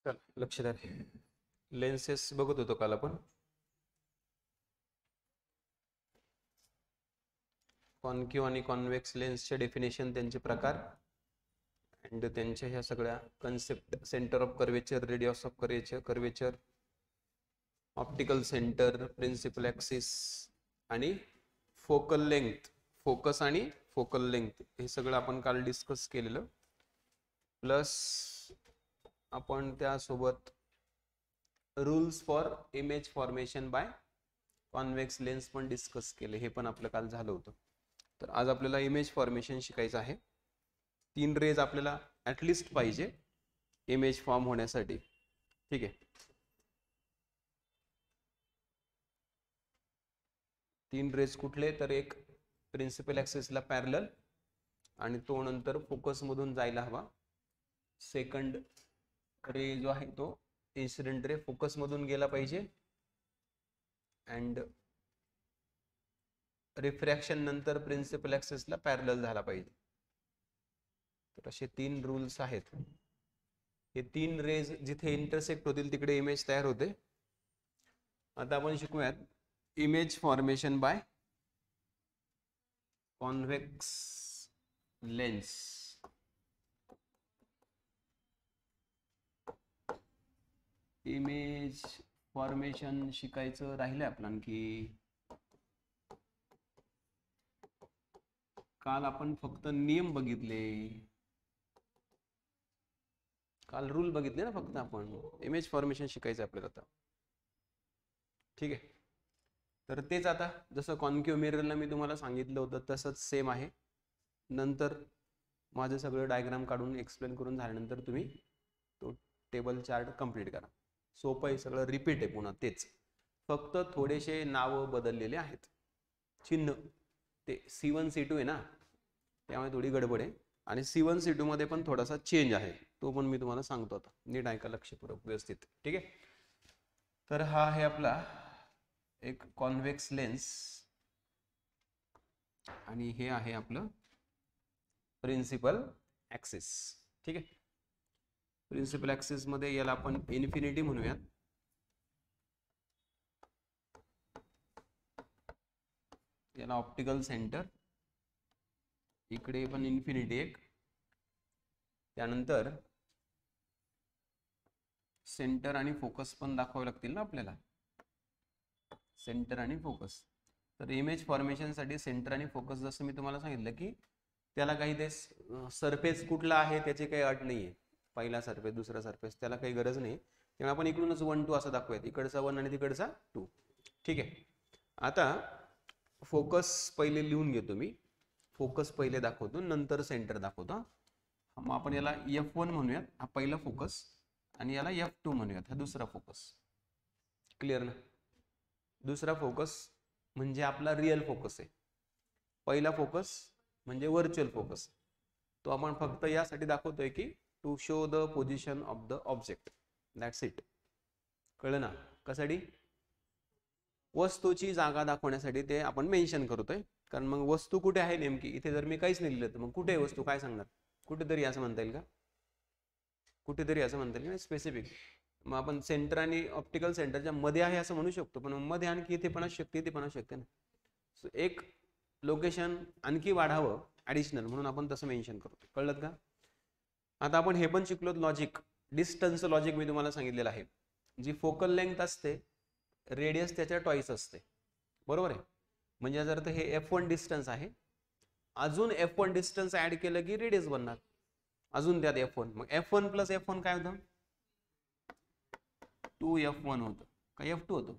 चल लक्ष द्या. लेन्सेस बघत होतो काल आपण. कॉन्केव्ह आणि कॉन्व्हेक्स लेन्सचे डेफिनेशन, त्यांचे प्रकार अँड त्यांच्या ह्या सगळ्या concept, centre of curvature, radius of curvature, optical centre, principal axis आणि फोकल लेंथ, फोकस आणि फोकल लेंथ, हे सगळं आपण काल डिस्कस केलेलं. प्लस आपण त्यासोबत rules for image formation by convex lens पण डिस्कस केले, हे पण आपलं काल झालं होतं. तर आज आपल्याला इमेज फॉर्मेशन शिकायचं आहे. 3 रेज आपल्याला ॲटलिस्ट पाहिजे इमेज फॉर्म होण्यासाठी. ठीक आहे, 3 रेज कुठले तर एक प्रिन्सिपल ॲक्सिसला पॅरलल आणि तो नंतर फोकस मधून जायला हवा. सेकंड रे जो आहे तो इन्सिडेंट रे फोकस मधून गेला पाहिजे अँड रिफ्रॅक्शन नंतर प्रिन्सिपल ॲक्सिसला पॅरलल झाला पाहिजे. तर असे 3 रूल्स आहेत. हे 3 रेज जिथे इंटरसेक्ट होतील तिकडे इमेज तयार होते. आता आपण शिकूयात image formation by convex lens. Image formation शिकायचं राहिलं आपलं आणखी. काल आपण फक्त नियम बघितले, काल रूल बघितले ना फक्त आपण. इमेज फॉर्मेशन शिकायचं आपल्याला आता. ठीक आहे, तर तेच आता जसं कॉन्केव्ह मिररला मी तुम्हाला सांगितलं होतं तसंच सेम आहे. नंतर माझं सगळं डायग्राम काढून एक्सप्लेन करून झाल्यानंतर तुम्ही तो टेबल चार्ट कंप्लीट करा. सोपं आहे, सगळं रिपीट आहे पुन्हा तेच, फक्त थोडेसे नावं बदललेले आहेत. चिन्ह ते C1 C2 आहे ना, त्यामुळे थोडी गडबड आहे. आणि C1 C2 मध्ये पण थोडासा चेंज आहे, तो पण मी तुम्हाला सांगतो आता. नीट ऐका, लक्षपूर्वक, व्यवस्थित. ठीक आहे, तर हा आहे आपला एक कॉन्व्हेक्स लेन्स आणि हे आहे आपलं प्रिन्सिपल ॲक्सिस. ठीक आहे, प्रिन्सिपल ॲक्सिस मध्ये याला आपण इन्फिनिटी म्हणूयात. याला ऑप्टिकल सेंटर, इकडे पण इन्फिनिटी एक. त्यानंतर सेंटर आणि फोकस पण दाखवावे लागतील ना आपल्याला, सेंटर आणि फोकस. तर इमेज फॉर्मेशनसाठी सेंटर आणि फोकस, जसं मी तुम्हाला सांगितलं की त्याला काही ते सरफेस कुठला आहे त्याची काही अट नाही आहे. पहिला सरफेस, दुसरा सरफेस, त्याला काही गरज नाही. त्यामुळे आपण इकडूनच 1 2 असं दाखवूयात, इकडचा 1 आणि तिकडचा 2. ठीक आहे, आता फोकस पहिले लिहून घेतो मी. फोकस पहिले दाखवतो, नंतर सेंटर दाखवतो. मग आपण याला F1 म्हणूयात, हा पहिला फोकस, आणि याला F2 म्हणूयात, हा दुसरा फोकस. क्लिअर ना? दुसरा फोकस म्हणजे आपला रिअल फोकस आहे. पहिला फोकस म्हणजे व्हर्च्युअल फोकस. तो आपण फक्त यासाठी दाखवतोय की to show the position of the object, that's it. कळलं ना? कशासाठी? वस्तूची जागा दाखवण्यासाठी ते आपण मेन्शन करतोय. कारण मग वस्तू कुठे आहे नेमकी, इथे जर मी काहीच नाही लिहिलं तर मग कुठे आहे वस्तू, काय सांगणार? कुठेतरी असं म्हणता येईल का? कुठेतरी असं म्हणता येईल, स्पेसिफिक. मग आपण सेंटर आणि ऑप्टिकल सेंटरच्या मध्ये आहे असं म्हणू शकतो, पण मध्ये आणखी इथे पण असू शकते, इथे पण असू शकते ना. सो एक लोकेशन आणखी वाढावं ॲडिशनल म्हणून आपण तसं मेन्शन करतो. कळलं का? आता आपण हे पण शिकलो लॉजिक, डिस्टन्स लॉजिक मी तुम्हाला सांगितलेलं आहे. जी फोकल लेंथ असते, रेडियस त्याच्या ट्वाइस असते, बरोबर आहे. म्हणजे जर तर हे F1 डिस्टन्स आहे, अजून F1 डिस्टन्स ऍड केलं की रेडियस बनणार, अजून त्यात F1. मग F1 प्लस F1 काय होतं? 2F1 होतं का F2 होतं?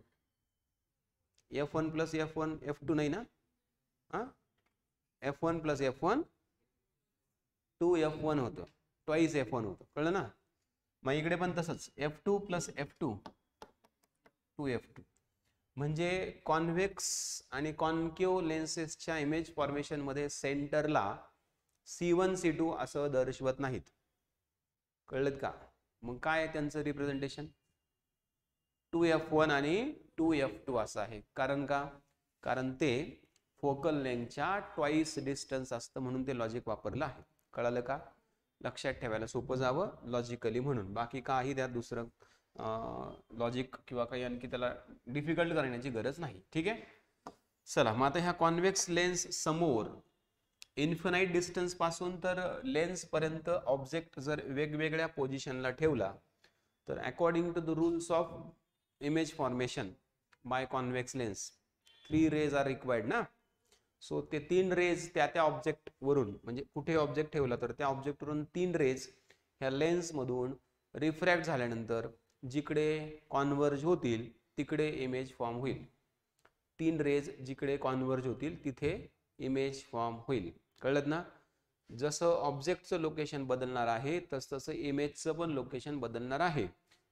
F1 प्लस F1 F2 नाही ना? F1 प्लस F1 2F1 होतं, ट्वाइस F1 होतं. कळलं ना? मग इकडे पण तसंच, F2 प्लस F2 2F2. म्हणजे कॉन्व्हेक्स आणि कॉन्केव्ह लेन्सेसच्या इमेज फॉर्मेशन मध्ये सेंटरला C1 C2 असं दर्शवत नाहीत. कळलं का? मग काय आहे त्यांचं रिप्रेझेंटेशन? 2F1 आणि 2F2 असं आहे. कारण का? कारण ते फोकल लेंथच्या ट्वाइस डिस्टन्स असतं म्हणून ते लॉजिक वापरलं आहे. कळलं का? लक्षात ठेवायला सोपं जावं लॉजिकली म्हणून, बाकी काही त्यात दुसरं लॉजिक किंवा काही आणखी त्याला डिफिकल्ट करण्याची गरज नाही. ठीक आहे. चला मग आता ह्या कॉन्व्हेक्स लेन्स समोर इन्फिनाइट डिस्टन्स पासून तर लेन्स पर्यंत ऑब्जेक्ट जर वेगवेगळ्या पोझिशनला ठेवला तर according to the rules of image formation by convex lens 3 rays are required ना. सो ते 3 रेज त्या ऑब्जेक्ट वरून, म्हणजे कुठे ऑब्जेक्ट ठेवला तर त्या ऑब्जेक्ट वरून 3 रेज ह्या लेन्स मधून रिफ्रॅक्ट झाल्यानंतर जिकडे कॉन्व्हर्ज होतील तिकडे इमेज फॉर्म होईल. 3 रेज जिकडे कॉन्व्हर्ज होतील तिथे इमेज फॉर्म होईल. कळलं ना. जसं ऑब्जेक्टचं लोकेशन बदलणार आहे तसं इमेजचं पण लोकेशन बदलणार आहे,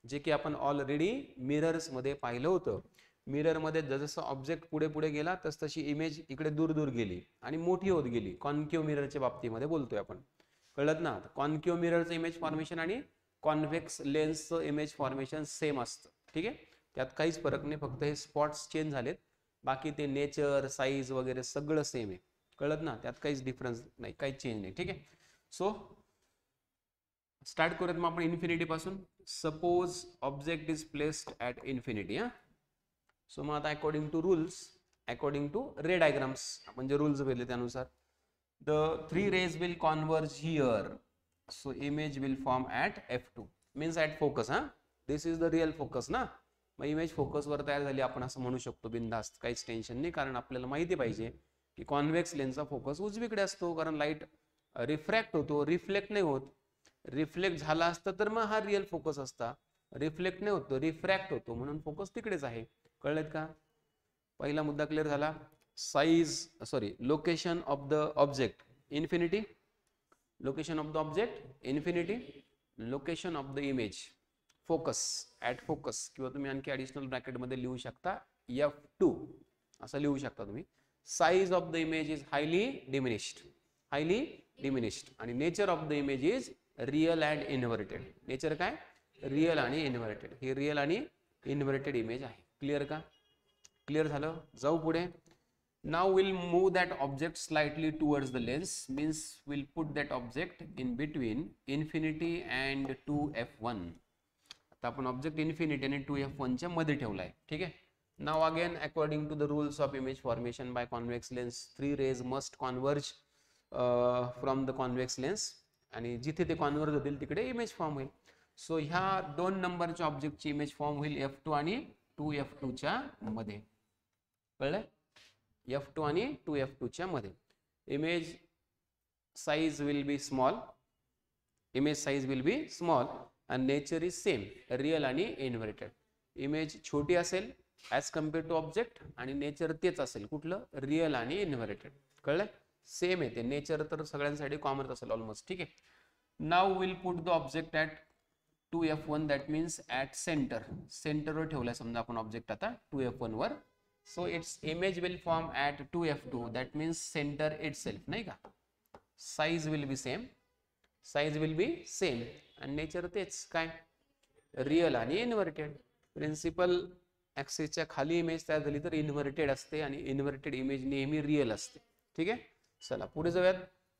जे की आपण ऑलरेडी मिरर्स मध्ये पाहिलं होतं. मिरर मध्ये जसं ऑब्जेक्ट पुढे पुढे गेला तशी इमेज इकडे दूर दूर गेली आणि मोठी होत गेली. कॉन्केव्ह मिररच्या बाबतीमध्ये बोलतोय आपण. कळत ना. कॉन्केव्ह मिररचं इमेज फॉर्मेशन आणि कॉन्व्हेक्स लेन्सचं इमेज फॉर्मेशन सेम असतं. ठीक आहे. त्यात काहीच फरक नाही, फक्त हे स्पॉट्स चेंज झालेत, बाकी ते नेचर साईज वगैरे सगळं सेम आहे. कळत ना. त्यात काहीच डिफरन्स नाही, काहीच चेंज नाही. ठीक आहे. सो स्टार्ट करूयात मग आपण इन्फिनिटी पासून. Suppose object is placed at infinity. So मग आता according to rules, according to ray diagrams आपण जे रूल्स केले त्यानुसार the 3 rays will converge here. So image will form at F2 means at focus. This is the real focus ना. मग image फोकसवर तयार झाली आपण असं म्हणू शकतो बिनधास्त, काहीच टेन्शन नाही. कारण आपल्याला माहिती पाहिजे की कॉन्व्हेक्स लेन्सचा फोकस उजवीकडे असतो, कारण लाईट रिफ्रॅक्ट होतो, रिफ्लेक्ट नाही होत. रिफ्लेक्ट झाला असता तर मग हा रिअल फोकस असता. रिफ्लेक्ट नाही होतो, रिफ्रॅक्ट होतो, म्हणून फोकस तिकडेच आहे. कळलेत का. पहिला मुद्दा क्लिअर झाला. Location of the object infinity, location of the object infinity, location of the image focus at focus, किंवा तुम्ही आणखी ॲडिशनल ब्रॅकेट मध्ये लिहू शकता F2 असं लिहू शकता तुम्ही. Size of the image is highly diminished, highly diminished. आणि nature of the image is real and inverted. नेचर काय, रिअल आणि इन्व्हर्टेड. हे रिअल आणि इन्व्हर्टेड इमेज आहे. क्लिअर का. क्लिअर झालं. जाऊ पुढे. Now will move that object slightly towards the lens, means will put that object in between infinity and 2F1. आता आपण ऑब्जेक्ट इन्फिनिटी आणि 2F1 च्या मध्ये ठेवलाय. ठीक आहे. Now again according to the rules of image formation by convex lens 3 rays must converge from the convex lens, आणि जिथे ते कॉन्व्हर्ज होतील तिकडे इमेज फॉर्म होईल. सो ह्या 2 नंबरच्या ऑब्जेक्टची इमेज फॉर्म होईल F2 आणि 2F2 च्या मध्ये. कळलं. F2 आणि 2F2 च्या मध्ये. Image size will B small, image size will B small and nature is same, real आणि इन्व्हर्टेड. इमेज छोटी असेल ॲज कम्पेअर टू ऑब्जेक्ट आणि नेचर तेच असेल, कुठलं, रिअल आणि इन्व्हर्टेड. कळलंय. सेम आहे ते. नेचर तर सगळ्यांसाठी कॉमन असेल ऑलमोस्ट. ठीक आहे. Now will put the object at 2F1 that means at centre. सेंटरवर ठेवलाय समजा आपण ऑब्जेक्ट आता 2F1 वर. So its image will form at 2F2 that means centre itself, नाही का. Size will be same, size will be same आणि nature तेच, काय, रिअल आणि इन्व्हर्टेड. प्रिन्सिपल ऍक्सिसच्या खाली इमेज तयार झाली तर इन्व्हर्टेड असते आणि इन्व्हर्टेड इमेज नेहमी रिअल असते. ठीक आहे. चला पुढे जाऊयात.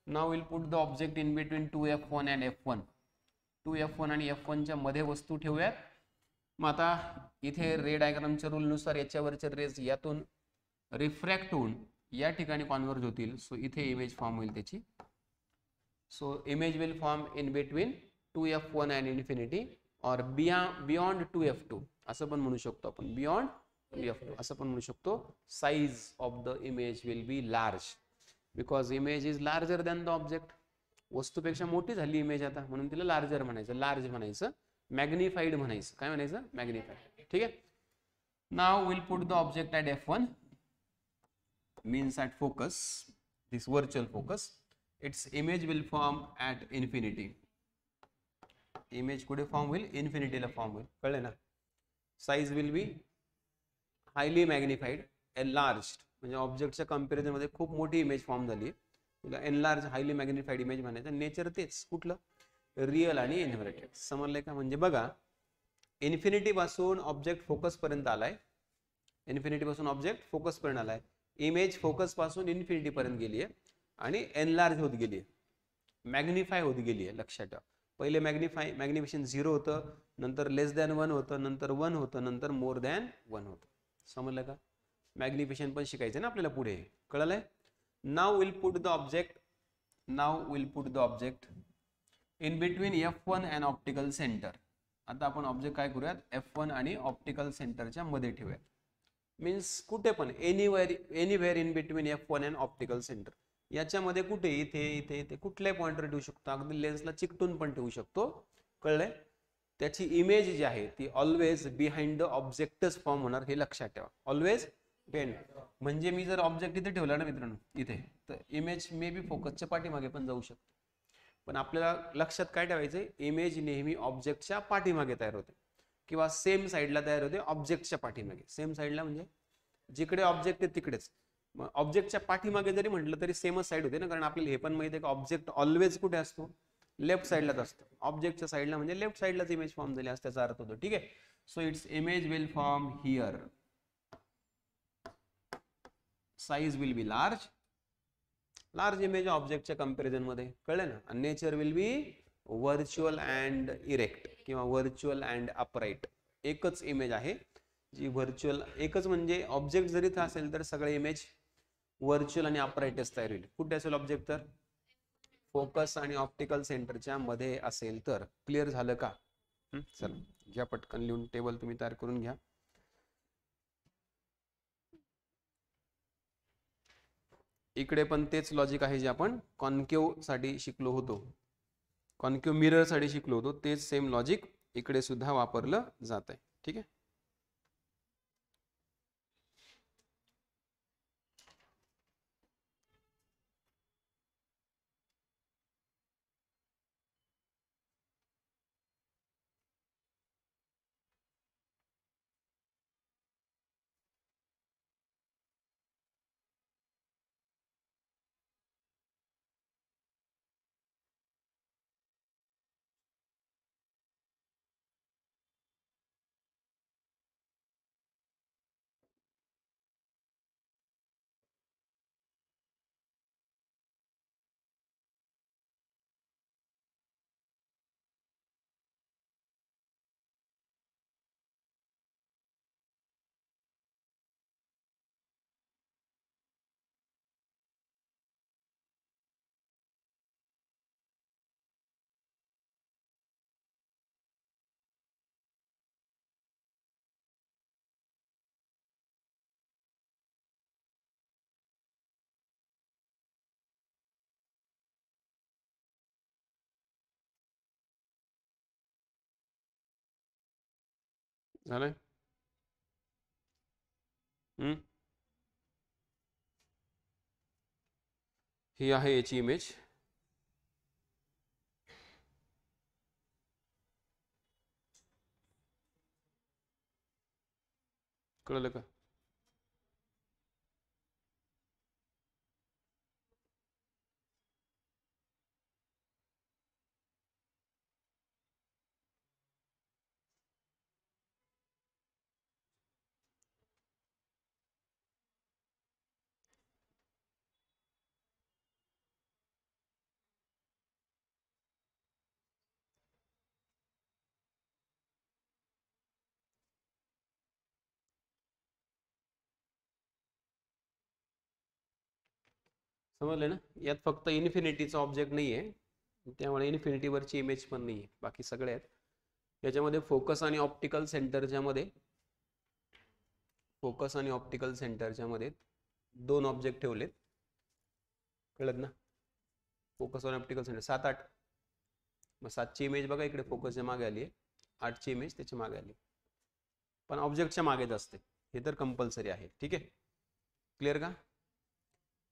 Now will put the object in between 2F1 and F1. 2F1 आणि F1 च्या मध्ये वस्तू ठेवूयात. मग आता इथे रे डायग्रामच्या रूल नुसार याच्यावरचे रेज यातून रिफ्रॅक्ट होऊन या ठिकाणी कॉन्व्हर्ज होतील. सो इथे इमेज फॉर्म होईल त्याची. So image will form in between 2F1 and infinity और बियॉन्ड 2F2 असं पण म्हणू शकतो आपण. बियॉन्ड 2F2 असं पण म्हणू शकतो. Size of the image will be large because image is larger than the object. वस्तूपेक्षा मोठी झाली इमेज आता, म्हणून तिला लार्जर म्हणायचं, लार्ज म्हणायचं, मॅग्निफाईड म्हणायचं. काय म्हणायचं, मॅग्निफाईड. ठीक आहे. Now will put the object at F1 means at focus, this virtual focus. It's image will form at infinity. Image कुठे फॉर्म होईल, इन्फिनिटीला फॉर्म होईल. कळले ना. Size will B highly magnified, enlarged, म्हणजे ऑब्जेक्टच्या कंपॅरिझन मध्ये खूप मोठी इमेज फॉर्म झाली, तिला एनलार्ज हायली मॅग्निफाईड इमेज म्हणायचं. नेचर तेच, कुठलं, रिअल आणि इन्व्हर्टेड. समजलंय का. म्हणजे बघा, इन्फिनिटी पासून ऑब्जेक्ट फोकस पर्यंत आलाय, इन्फिनिटी पासून ऑब्जेक्ट फोकस पर्यंत आलाय. इमेज फोकस पासून इन्फिनिटी पर्यंत गेली आहे आणि एनलार्ज होत गेली आहे. मॅग्निफाय होत गेली आहे, लक्षात ठेवा. पहिले मॅग्निफिकेशन 0 होतं, नंतर लेस दॅन 1 होतं, नंतर 1 होतं, नंतर मोर दॅन 1 होतं. समजलं का? मॅग्निफिकेशन पण शिकायचं ना आपल्याला पुढे, कळलंय? Now will put the object in between F1 and optical centre. आता आपण ऑब्जेक्ट काय करूयात, F1 आणि ऑप्टिकल सेंटरच्या मध्ये ठेवूयात. मीन्स कुठे पण anywhere in between F1 and optical centre. याच्यामध्ये कुठे, इथे कुठल्याही पॉइंटवर ठेवू शकतो, अगदी लेन्सला चिकटून पण ठेवू शकतो, कळलंय? त्याची इमेज जी आहे ती ऑलवेज बिहाइंड द ऑब्जेक्टच फॉर्म होणार, हे लक्षात ठेवा. ऑलवेज बिहाइंड, म्हणजे मी जर ऑब्जेक्ट इथे ठेवला ना मित्रांनो, इथे, तर इमेज मे बी फोकसच्या पाठीमागे पण जाऊ शकते. पण आपल्याला लक्षात काय ठेवायचंय, इमेज नेहमी ऑब्जेक्टच्या पाठीमागे तयार होते किंवा सेम साईडला तयार होते ऑब्जेक्टच्या पाठीमागे. सेम साईडला म्हणजे जिकडे ऑब्जेक्ट आहे तिकडेच. मग ऑब्जेक्टच्या पाठीमागे जरी म्हटलं तरी सेमच साईड होते ना, कारण आपल्याला हे पण माहिती आहे की ऑब्जेक्ट ऑलवेज कुठे असतो, लेफ्ट साईडलाच असतो. ऑब्जेक्टच्या साईडला म्हणजे लेफ्ट साईडलाच इमेज फॉर्म झाली असं त्याचा अर्थ होतो. ठीक आहे. So its image will form here, size will be large image ऑब्जेक्टच्या कंपॅरिझन मध्ये, कळलं ना? आणि nature will be virtual and erect किंवा व्हर्च्युअल अँड अपराईट. एकच इमेज आहे जी व्हर्च्युअल, एकच म्हणजे ऑब्जेक्ट जरी असेल तर सगळे इमेज व्हर्च्युअल आणि अपराईटच तयार होईल. कुठे असेल ऑब्जेक्ट, तर फोकस आणि ऑप्टिकल सेंटरच्या मध्ये असेल तर. क्लिअर झालं का? चला घ्या पटकन लिहून, टेबल तुम्ही तयार करून घ्या. इकडे पण तेच लॉजिक आहे जे आपण कॉन्केव्ह साठी शिकलो होतो, कॉन्केव्ह मिरर साठी शिकलो होतो, तेच सेम लॉजिक इकडे सुद्धा वापरलं जात आहे. ठीक आहे. झालंय. ही आहे याची इमेज. कळलं का? समजले ना? यात फक्त इन्फिनिटीचा ऑब्जेक्ट नाहीये, त्यामुळे इन्फिनिटीवरची इमेज पण नाहीये, बाकी सगळे आहेत. याच्यामध्ये फोकस आणि ऑप्टिकल सेंटरच्या मध्ये दोन ऑब्जेक्ट ठेवलेत, कळत ना? फोकस आणि ऑप्टिकल सेंटर 7-8. मग 7ची इमेज बघा इकडे फोकसच्या मागे आली आहे, 8ची इमेज त्याच्या मागे आली, पण ऑब्जेक्टच्या मागेच असते, हे तर कंपल्सरी आहे. ठीक आहे, क्लिअर का?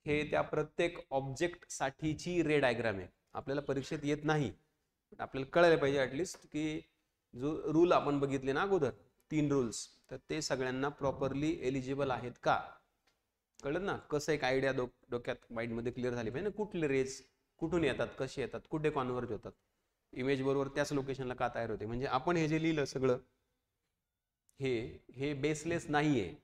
हे त्या प्रत्येक ऑब्जेक्ट साठीची रे डायग्राम आहे. आपल्याला परीक्षेत येत नाही, आपल्याला कळायला पाहिजे ऍटलिस्ट की जो रूल आपण बघितले ना अगोदर 3 रूल्स, तर ते सगळ्यांना प्रॉपरली एलिजिबल आहेत का, कळलं ना? कसं एक आयडिया डोक्यात माइंडमध्ये क्लिअर झाली पाहिजे ना, कुठले रेज कुठून येतात, कसे येतात, कुठे कॉन्व्हर्ज होतात, इमेज बरोबर त्याच लोकेशनला का तयार होते. म्हणजे आपण हे जे लिहिलं सगळं हे बेसलेस नाहीये,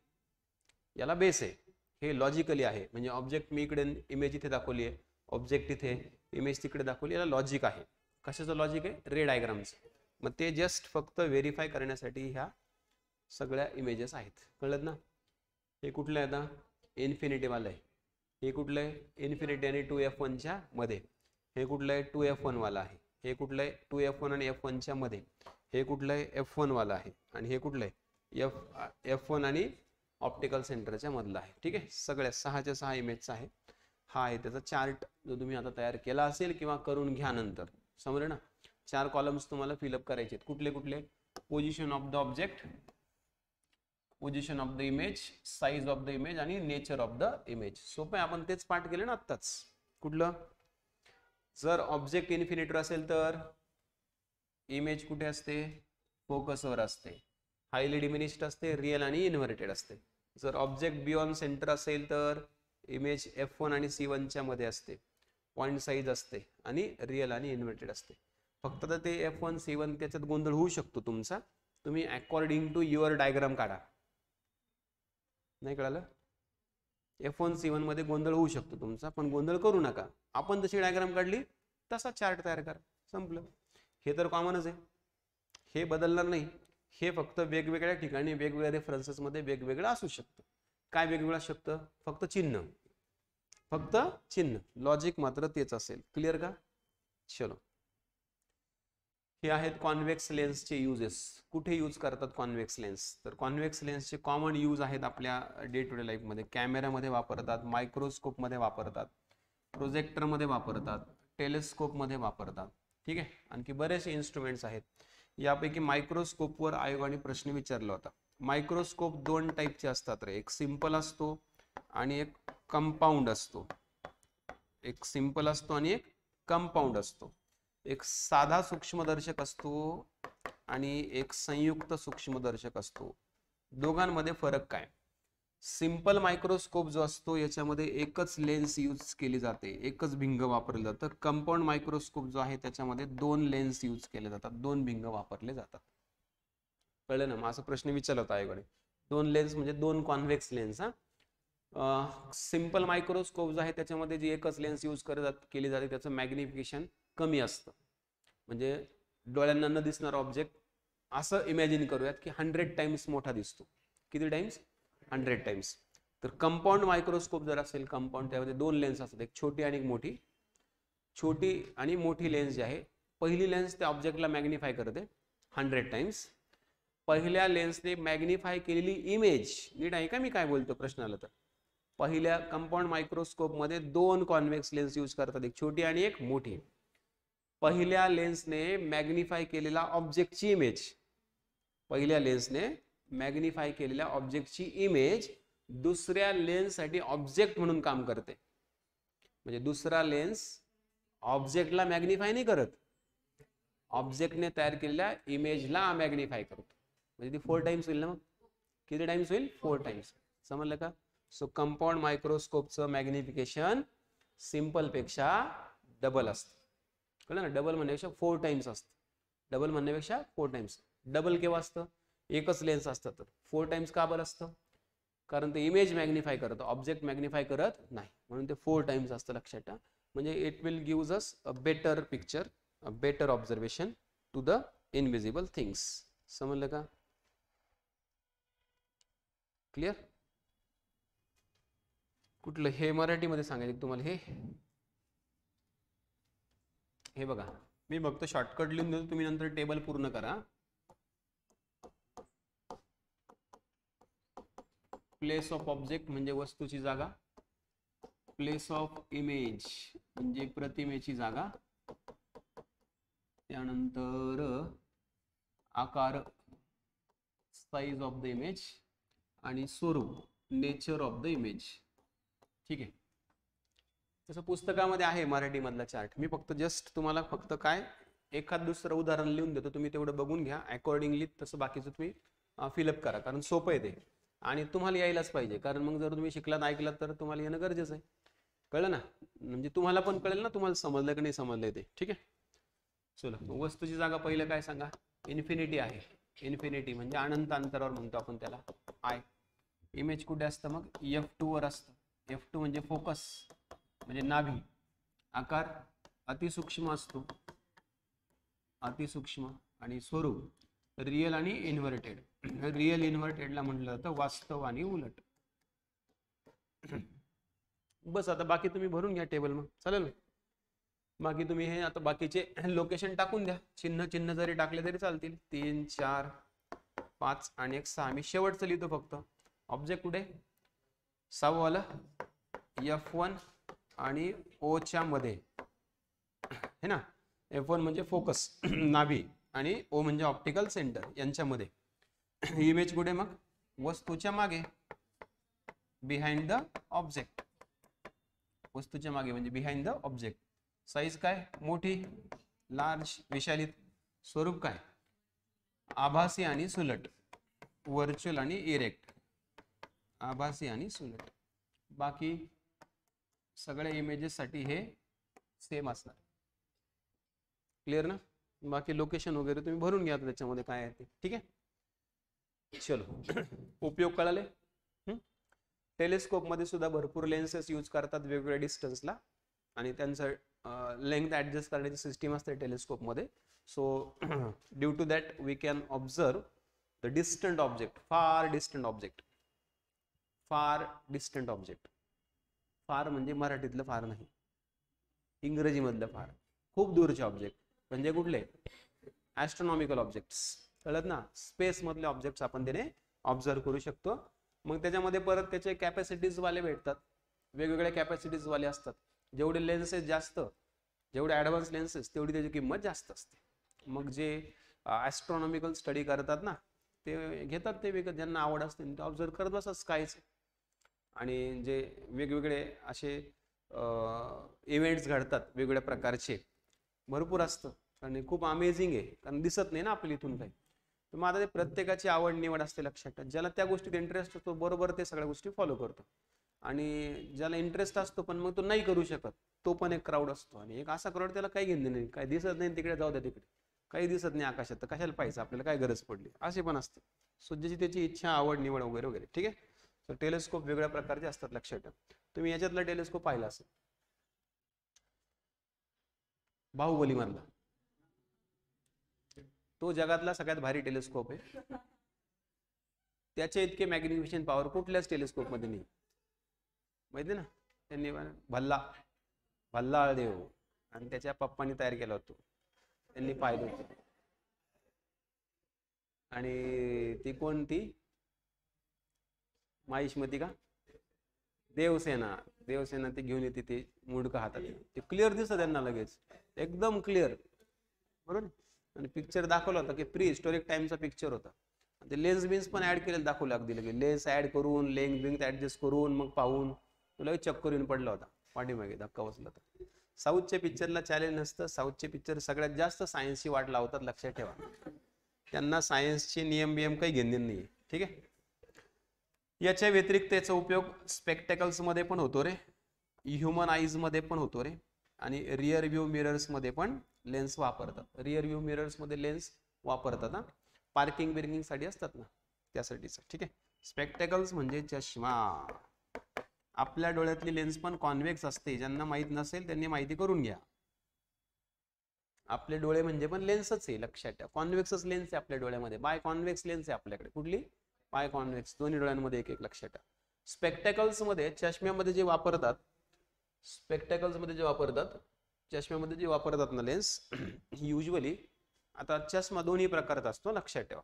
याला बेस आहे, हे लॉजिकली आहे. म्हणजे ऑब्जेक्ट मी इकडे इमेज इथे दाखवली आहे, ऑब्जेक्ट इथे, इमेज तिकडे दाखवली, याला लॉजिक आहे. कशाचं लॉजिक आहे? रे डायग्रामचं. मग ते जस्ट फक्त व्हेरीफाय करण्यासाठी ह्या सगळ्या इमेजेस आहेत. कळलं ना? हे कुठलं आहे आता? इन्फिनिटीवालं आहे. हे कुठलं आहे? इन्फिनिटी आणि 2F1च्या मध्ये. हे कुठलं आहे? 2F1 वाला आहे. हे कुठलं आहे? 2F1 आणि F1च्या मध्ये. हे कुठलं आहे? F1 वाला आहे. आणि हे कुठलं आहे? F1 आणि ऑप्टिकल सेंटरच्या मधलं आहे. ठीक आहे, सगळ्या 6च्या 6 इमेजचा आहे. हा आहे त्याचा चार्ट, जो तुम्ही आता तयार केला असेल किंवा करून घ्या नंतर. समजलं ना? 4 कॉलम्स तुम्हाला फिलअप करायचे आहेत. कुठले कुठले? Position of the object, position of the image, size of the image आणि नेचर ऑफ द इमेज. सोपं आहे, आपण तेच पाठ केले ना आत्ताच. कुठलं? जर ऑब्जेक्ट इन्फिनिटर असेल तर इमेज कुठे असते? फोकसवर असते. हायली डिमिनिश्ड असते, रिअल आणि इन्व्हर्टेड असते. जर ऑब्जेक्ट बियॉन्ड सेंटर असेल तर इमेज F1 आणि C1च्या मध्ये असते. पॉइंट साईज असते आणि रिअल आणि इन्व्हर्टेड असते. फक्त तर ते F1 C1 त्याच्यात गोंधळ होऊ शकतो तुमचा. तुम्ही अकॉर्डिंग टू युअर डायग्राम काढा. नाही कळालं? F1 C1 मध्ये गोंधळ होऊ शकतो तुमचा, पण गोंधळ करू नका. आपण जशी डायग्राम काढली तसा चार्ट तयार करा, संपलं. हे तर कॉमनच आहे, हे बदलणार नाही. हे फक्त वेगवेगळ्या ठिकाणी वेगवेगळ्या रेफरन्सेस मध्ये वेगवेगळं असू शकतं. काय वेगवेगळं असू शकतं? फक्त चिन्ह, फक्त चिन्ह. लॉजिक मात्र तेच असेल. क्लिअर का? चलो, हे आहेत कॉन्व्हेक्स लेन्सचे युजेस. कुठे यूज करतात कॉन्व्हेक्स लेन्स? तर कॉन्व्हेक्स लेन्सचे कॉमन यूज आहेत आपल्या डे टू डे लाईफमध्ये. कॅमेरामध्ये वापरतात, मायक्रोस्कोपमध्ये वापरतात, प्रोजेक्टरमध्ये वापरतात, टेलिस्कोपमध्ये वापरतात. ठीक आहे, आणखी बरेचसे इन्स्ट्रुमेंट्स आहेत. यापैकी मायक्रोस्कोपवर आयोगाने प्रश्न विचारला होता. मायक्रोस्कोप 2 टाईपचे असतात रे. एक सिंपल असतो आणि एक कंपाऊंड असतो. एक सिंपल असतो आणि एक कंपाऊंड असतो. एक साधा सूक्ष्मदर्शक असतो आणि एक संयुक्त सूक्ष्मदर्शक असतो. दोघांमध्ये फरक काय? सिंपल मायक्रोस्कोप जो असतो याच्यामध्ये एकच लेन्स यूज केली जाते, एकच भिंग वापरलं जातं. कंपाऊंड मायक्रोस्कोप जो आहे त्याच्यामध्ये 2 लेन्स यूज केले जातात, 2 भिंग वापरले जातात. कळलं ना? मग असा प्रश्न विचारला होता आयोगाने. 2 लेन्स म्हणजे 2 कॉन्व्हेक्स लेन्स. सिंपल मायक्रोस्कोप जो आहे त्याच्यामध्ये जी एकच लेन्स यूज केली जाते त्याचं मॅग्निफिकेशन कमी असतं. म्हणजे डोळ्यांना न दिसणारा ऑब्जेक्ट असं इमॅजिन करूयात की 100 टाइम्स मोठा दिसतो. किती टाइम्स? 100 टाइम्स. तर कंपाऊंड मायक्रोस्कोप जर असेल, कंपाऊंड, त्यामध्ये 2 लेन्स असतात, एक छोटी आणि एक मोठी. छोटी आणि मोठी लेन्स जी आहे, पहिली लेन्स त्या ऑब्जेक्टला मॅग्निफाय करते 100 टाइम्स. पहिल्या लेन्सने मॅग्निफाय केलेली इमेज, नीट आहे का मी काय बोलतो प्रश्नाला? तर पहिल्या कंपाऊंड मायक्रोस्कोप मध्ये 2 कॉन्व्हेक्स लेन्स यूज करतात, एक छोटी आणि एक मोठी. पहिल्या लेन्सने मॅग्निफाय केलेला ऑब्जेक्टची इमेज, पहिल्या लेन्सने मॅग्निफाय केलेल्या ऑब्जेक्टची इमेज दुसऱ्या लेन्ससाठी ऑब्जेक्ट म्हणून काम करते. म्हणजे दुसरा लेन्स ऑब्जेक्टला मॅग्निफाय नाही करत, ऑब्जेक्टने तयार केलेल्या इमेजला मॅग्निफाय करतो. म्हणजे ती 4 टाइम्स होईल ना? मग किती टाइम्स होईल? 4 टाइम्स. समजलं का? सो कंपाऊंड मायक्रोस्कोपचं मॅग्निफिकेशन सिंपल पेक्षा डबल असतं. कळलं ना? डबल म्हणण्यापेक्षा 4 टाइम्स असतं. डबल म्हणण्यापेक्षा 4 टाइम्स. डबल केव्हा असतं? एकच लेन्स असतं तर. 4 टाइम्स का बरं असतं? कारण ते इमेज मॅग्निफाय करतं, ऑब्जेक्ट मॅग्निफाय करत नाही, म्हणून ते 4 टाइम्स असतं. लक्षात ठेवा. म्हणजे it will give us a better picture, a better observation to the invisible things. समजलं का? क्लिअर? कुठलं? हे मराठीमध्ये सांगायचं तुम्हाला. हे बघा, मी फक्त शॉर्टकट लिहून देतो, तुम्ही नंतर टेबल पूर्ण करा. प्लेस ऑफ ऑब्जेक्ट म्हणजे वस्तूची जागा, प्लेस ऑफ इमेज म्हणजे प्रतिमेची जागा, त्यानंतर आकार साइज ऑफ द इमेज आणि स्वरूप नेचर ऑफ द इमेज. ठीक आहे, तसं पुस्तकामध्ये आहे मराठीमधला चार्ट. मी फक्त जस्ट तुम्हाला फक्त काय एखाद दुसरं उदाहरण लिहून देतो, तुम्ही तेवढं बघून घ्या अकॉर्डिंगली. तसं बाकीचं तुम्ही फिलअप करा, कारण सोपं आहे ते आणि तुम्हाला यायलाच पाहिजे. कारण मग जर तुम्ही शिकलात ऐकलात तर तुम्हाला येणं गरजेचं आहे. कळलं ना? म्हणजे तुम्हाला पण कळेल ना तुम्हाला समजलं की नाही समजलंय ते. ठीक आहे, चला. वस्तूची जागा पहिलं काय सांगा? इन्फिनिटी आहे. इन्फिनिटी म्हणजे अनंत अंतरावर म्हणतो आपण त्याला, आय. इमेज कुठे असतं? मग F2 वर असतं. F2 म्हणजे फोकस म्हणजे नाभी. आकार अतिसूक्ष्म असतो, अतिसूक्ष्म, आणि स्वरूप रिअल आणि इन्व्हर्टेड. रिअल इन्व्हर्टेडला म्हटलं जातं वास्तव आणि उलट. बस आता बाकी तुम्ही भरून घ्या टेबल, मग चालेल ना. बाकी तुम्ही हे आता बाकीचे लोकेशन टाकून द्या, चिन्ह चिन्ह जरी टाकले तरी चालतील. 3 4 5 आणि 1 6. मी शेवटचं लिहितो फक्त. ऑब्जेक्ट कुठे? 6वं आलं F1 आणि O च्या मध्ये है ना. F1 म्हणजे फोकस नाभी आणि O म्हणजे ऑप्टिकल सेंटर यांच्यामध्ये. इमेज कुठे? मग वस्तूच्या मागे, बिहाइंड द ऑब्जेक्ट. वस्तूच्या मागे म्हणजे बिहाइंड द ऑब्जेक्ट. साईज काय? मोठी, लार्ज, विशालित. स्वरूप काय? आभासी आणि सुलट, व्हर्च्युअल आणि इरेक्ट. आभासी आणि सुलट. बाकी सगळ्या इमेजेस साठी हे सेम असणार. क्लिअर ना. बाकी लोकेशन वगैरे तुम्ही भरून घ्या त्याच्यामध्ये काय आहे ते. ठीक आहे. चलो, उपयोग कळाले. टेलिस्कोप मध्ये सुद्धा भरपूर लेन्सेस यूज करतात वेगवेगळ्या डिस्टन्सला, आणि त्यांचं लेंथ ऍडजस्ट करण्याची सिस्टीम असते टेलिस्कोप मध्ये. So due to that we can observe the distant object, far distant object. Far distant object. Far म्हणजे मराठीतलं फार नाही, इंग्रजी मधलं फार. खूप दूरचे ऑब्जेक्ट म्हणजे कुठले? ऍस्ट्रॉनॉमिकल ऑब्जेक्ट्स. कळत ना. स्पेस मधले ऑब्जेक्ट्स आपण त्याने ऑब्झर्व करू शकतो. मग त्याच्यामध्ये परत त्याचे कॅपॅसिटीज वाले भेटतात, वेगवेगळ्या कॅपॅसिटीज वाले असतात. जेवढे लेन्सेस जास्त, जेवढे ऍडव्हान्स लेन्सेस तेवढी त्याची किंमत जास्त असते. मग जे ऍस्ट्रॉनॉमिकल स्टडी करतात ना, ते घेतात ते विकत, ज्यांना आवड असते ते ऑब्झर्व करत बसतात स्कायचे. आणि जे वेगवेगळे असे इव्हेंट्स घडतात वेगवेगळ्या प्रकारचे, भरपूर असतं. आणि खूप अमेझिंग आहे, कारण दिसत नाही ना आपल्या इथून काही. तर मग आता ते प्रत्येकाची आवड निवड असते लक्षात ठेवा. ज्याला त्या गोष्टीत इंटरेस्ट असतो बरोबर ते सगळ्या गोष्टी फॉलो करतो, आणि ज्याला इंटरेस्ट असतो पण मग तो नाही करू शकत, तो पण एक क्राऊड असतो. आणि एक असा क्राऊड त्याला काही घेणं नाही, काही दिसत नाही तिकडे जाऊ द्या, तिकडे काही दिसत नाही आकाशात तर कशाला पाहिजे आपल्याला, काय गरज पडली, असे पण असते. सो ज्याची त्याची इच्छा, आवड निवड वगैरे वगैरे. ठीक आहे. तर टेलिस्कोप वेगळ्या प्रकारचे असतात लक्षात ठेवा. तुम्ही याच्यातला टेलिस्कोप पाहिला असेल, बाहुबली मधला, तो जगातला सगळ्यात भारी टेलिस्कोप आहे. त्याचे इतके मॅग्निफिकेशन पॉवर कुठल्याच टेलिस्कोप मध्ये नाही. माहिती ना. त्यांनी भल्लाळदेव आणि त्याच्या पप्पांनी तयार केला होतो, त्यांनी पाहिलं होतं. आणि ती कोणती माहिष्मती का, देवसेना. देवसेना ते घेऊन येते, ते मुंडकं हातात, ते क्लिअर दिसतं त्यांना लगेच, एकदम क्लिअर. बरोबर. आणि पिक्चर दाखवला होता की प्री हिस्टोरिक टाइमचा पिक्चर होता. ते लेन्स बिन्स पण ऍड केलेलं दाखवलं, अगदी लगेच लेन्स ऍड करून, लेंथ बिंथ ऍडजस्ट करून मग पाहून तुला चक्कर येऊन पडला होता पाठीमागे, धक्का बसला होता. साऊथच्या पिक्चरला चॅलेंज नसतं. साऊथचे पिक्चर सगळ्यात जास्त सायन्सची वाट लावतात, लक्षात ठेवा. त्यांना सायन्सचे नियम बियम काही घेणं नाही. ठीक आहे. याच्या व्यतिरिक्त याचा उपयोग स्पेक्टॅकल्स मध्ये पण होतो रे, ह्युमन आईज मध्ये पण होतो रे, आणि रिअर व्ह्यू मिरर्स मध्ये पण लेन्स वापरतात. रिअर व्ह्यू मिरर्स मध्ये लेन्स वापरतात ना, पार्किंग बिर्किंग साठी असतात ना, त्यासाठीच. ठीक आहे. स्पेक्टॅकल्स म्हणजे चष्मा. आपल्या डोळ्यातली लेन्स पण कॉन्व्हेक्स असते, ज्यांना माहित नसेल त्यांनी माहिती करून घ्या. आपले डोळे म्हणजे पण लेन्सच आहे, लक्षात ठेवा. कॉन्व्हेक्सच लेन्स आहे आपल्या डोळ्यामध्ये, बाय कॉन्व्हेक्स लेन्स आहे आपल्याकडे. कुठली? Biconvex. दोन्ही डोळ्यांमध्ये एक एक, लक्षात ठेवा. स्पेक्टॅकल्स मध्ये, चष्म्यामध्ये जे वापरतात, स्पेक्टॅकल्स मध्ये जे वापरतात, चष्म्यामध्ये जे वापरतात ना लेन्स, युजली आता चष्मा दोन्ही प्रकारचा असतो, लक्षात ठेवा.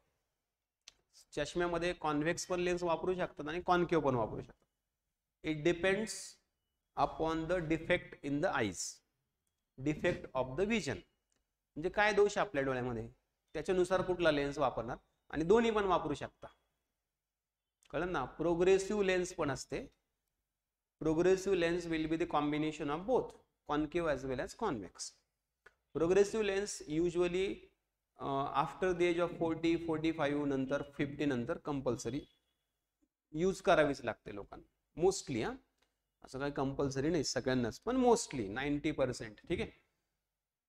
चष्म्यामध्ये कॉन्व्हेक्स पण लेन्स वापरू शकतात आणि कॉन्केव्ह पण वापरू शकतात. It depends upon the defect in the eyes, defect of the vision. म्हणजे काय दोष आपल्या डोळ्यामध्ये, त्याच्यानुसार कुठला लेन्स वापरणार. आणि दोन्ही पण वापरू शकता, कळलं ना. प्रोग्रेसिव्ह लेन्स पण असते. Progressive lens will be the combination of both concave as well as convex. Progressive lens usually after the age of 40-45 नंतर 50 नंतर कंपल्सरी यूज करावीच लागते लोकांना, मोस्टली. असं काही कंपल्सरी नाही सगळ्यांनाच, पण मोस्टली 90%. ठीक आहे.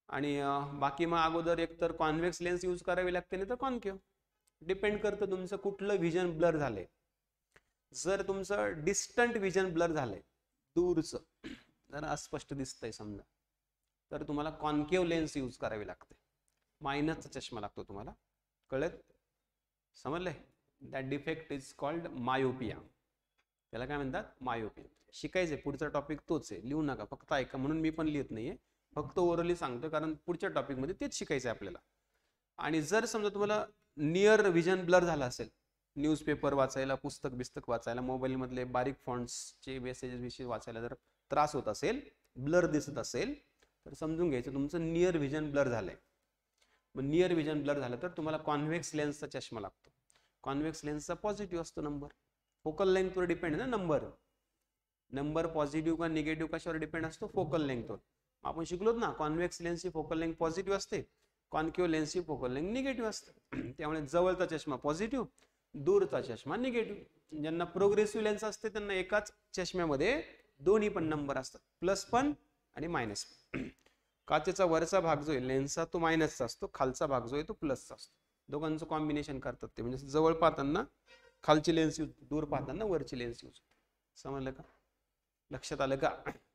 आणि बाकी मग अगोदर एक तर कॉन्व्हेक्स लेन्स यूज करावी लागते, नाही तर कॉन्केव्ह. डिपेंड करतं तुमचं कुठलं विजन ब्लर झालंय. जर तुमचं डिस्टंट विजन ब्लर झालंय, दूरचं जरा अस्पष्ट दिसतंय समजा, तर तुम्हाला कॉन्केव्ह लेन्स यूज करावी लागते. मायनसचा चष्मा लागतो तुम्हाला. कळत? समजलंय? That defect is called myopia. त्याला काय म्हणतात? मायोपिया. शिकायचंय. पुढचा टॉपिक तोच आहे. लिहू नका, फक्त ऐका. म्हणून मी पण लिहित नाहीये, फक्त ओरली सांगतो, कारण पुढच्या टॉपिक मध्ये तेच शिकायचं आहे आपल्याला. आणि जर समजा तुम्हाला नियर विजन ब्लर झाला असेल, न्यूजपेपर वाचायला, पुस्तक वाचायला, मोबाईल मधले बारीक फॉन्ट्सचे मेसेजेस विषयी वाचायला जर त्रास होत असेल, ब्लर दिसत असेल, तर समजून घ्यायचं तुमचं नियर विजन ब्लर झालंय. मग नियर विजन ब्लर झालं तर तुम्हाला कॉन्व्हेक्स लेन्सचा चष्मा लागतो. कॉन्व्हेक्स लेन्सचा पॉझिटिव्ह असतो नंबर. फोकल लेंथवर डिपेंड आहे ना नंबर. नंबर पॉझिटिव्ह का निगेटिव्ह कशावर डिपेंड असतो? फोकल लेंथवर. आपण शिकलोत ना, कॉन्व्हेक्स लेन्सची फोकल लेंथ पॉझिटिव्ह असते, कॉन्केव्ह लेन्सची फोकल लेंथ निगेटिव्ह असते. त्यामुळे जवळचा चष्मा पॉझिटिव्ह, दूरचा चष्मा निगेटिव्ह. ज्यांना प्रोग्रेसिव्ह लेन्स असते त्यांना एकाच चष्म्यामध्ये दोन्ही पण नंबर असतात, प्लस पण आणि मायनस पण. काचेचा वरचा भाग जो आहे लेन्सचा तो मायनसचा असतो, खालचा भाग जो आहे तो प्लसचा असतो. दोघांचं कॉम्बिनेशन करतात ते. म्हणजे जवळ पाहताना खालची लेन्स यूज, दूर पाहताना वरची लेन्स यूज. समजलं का? लक्षात आलं का?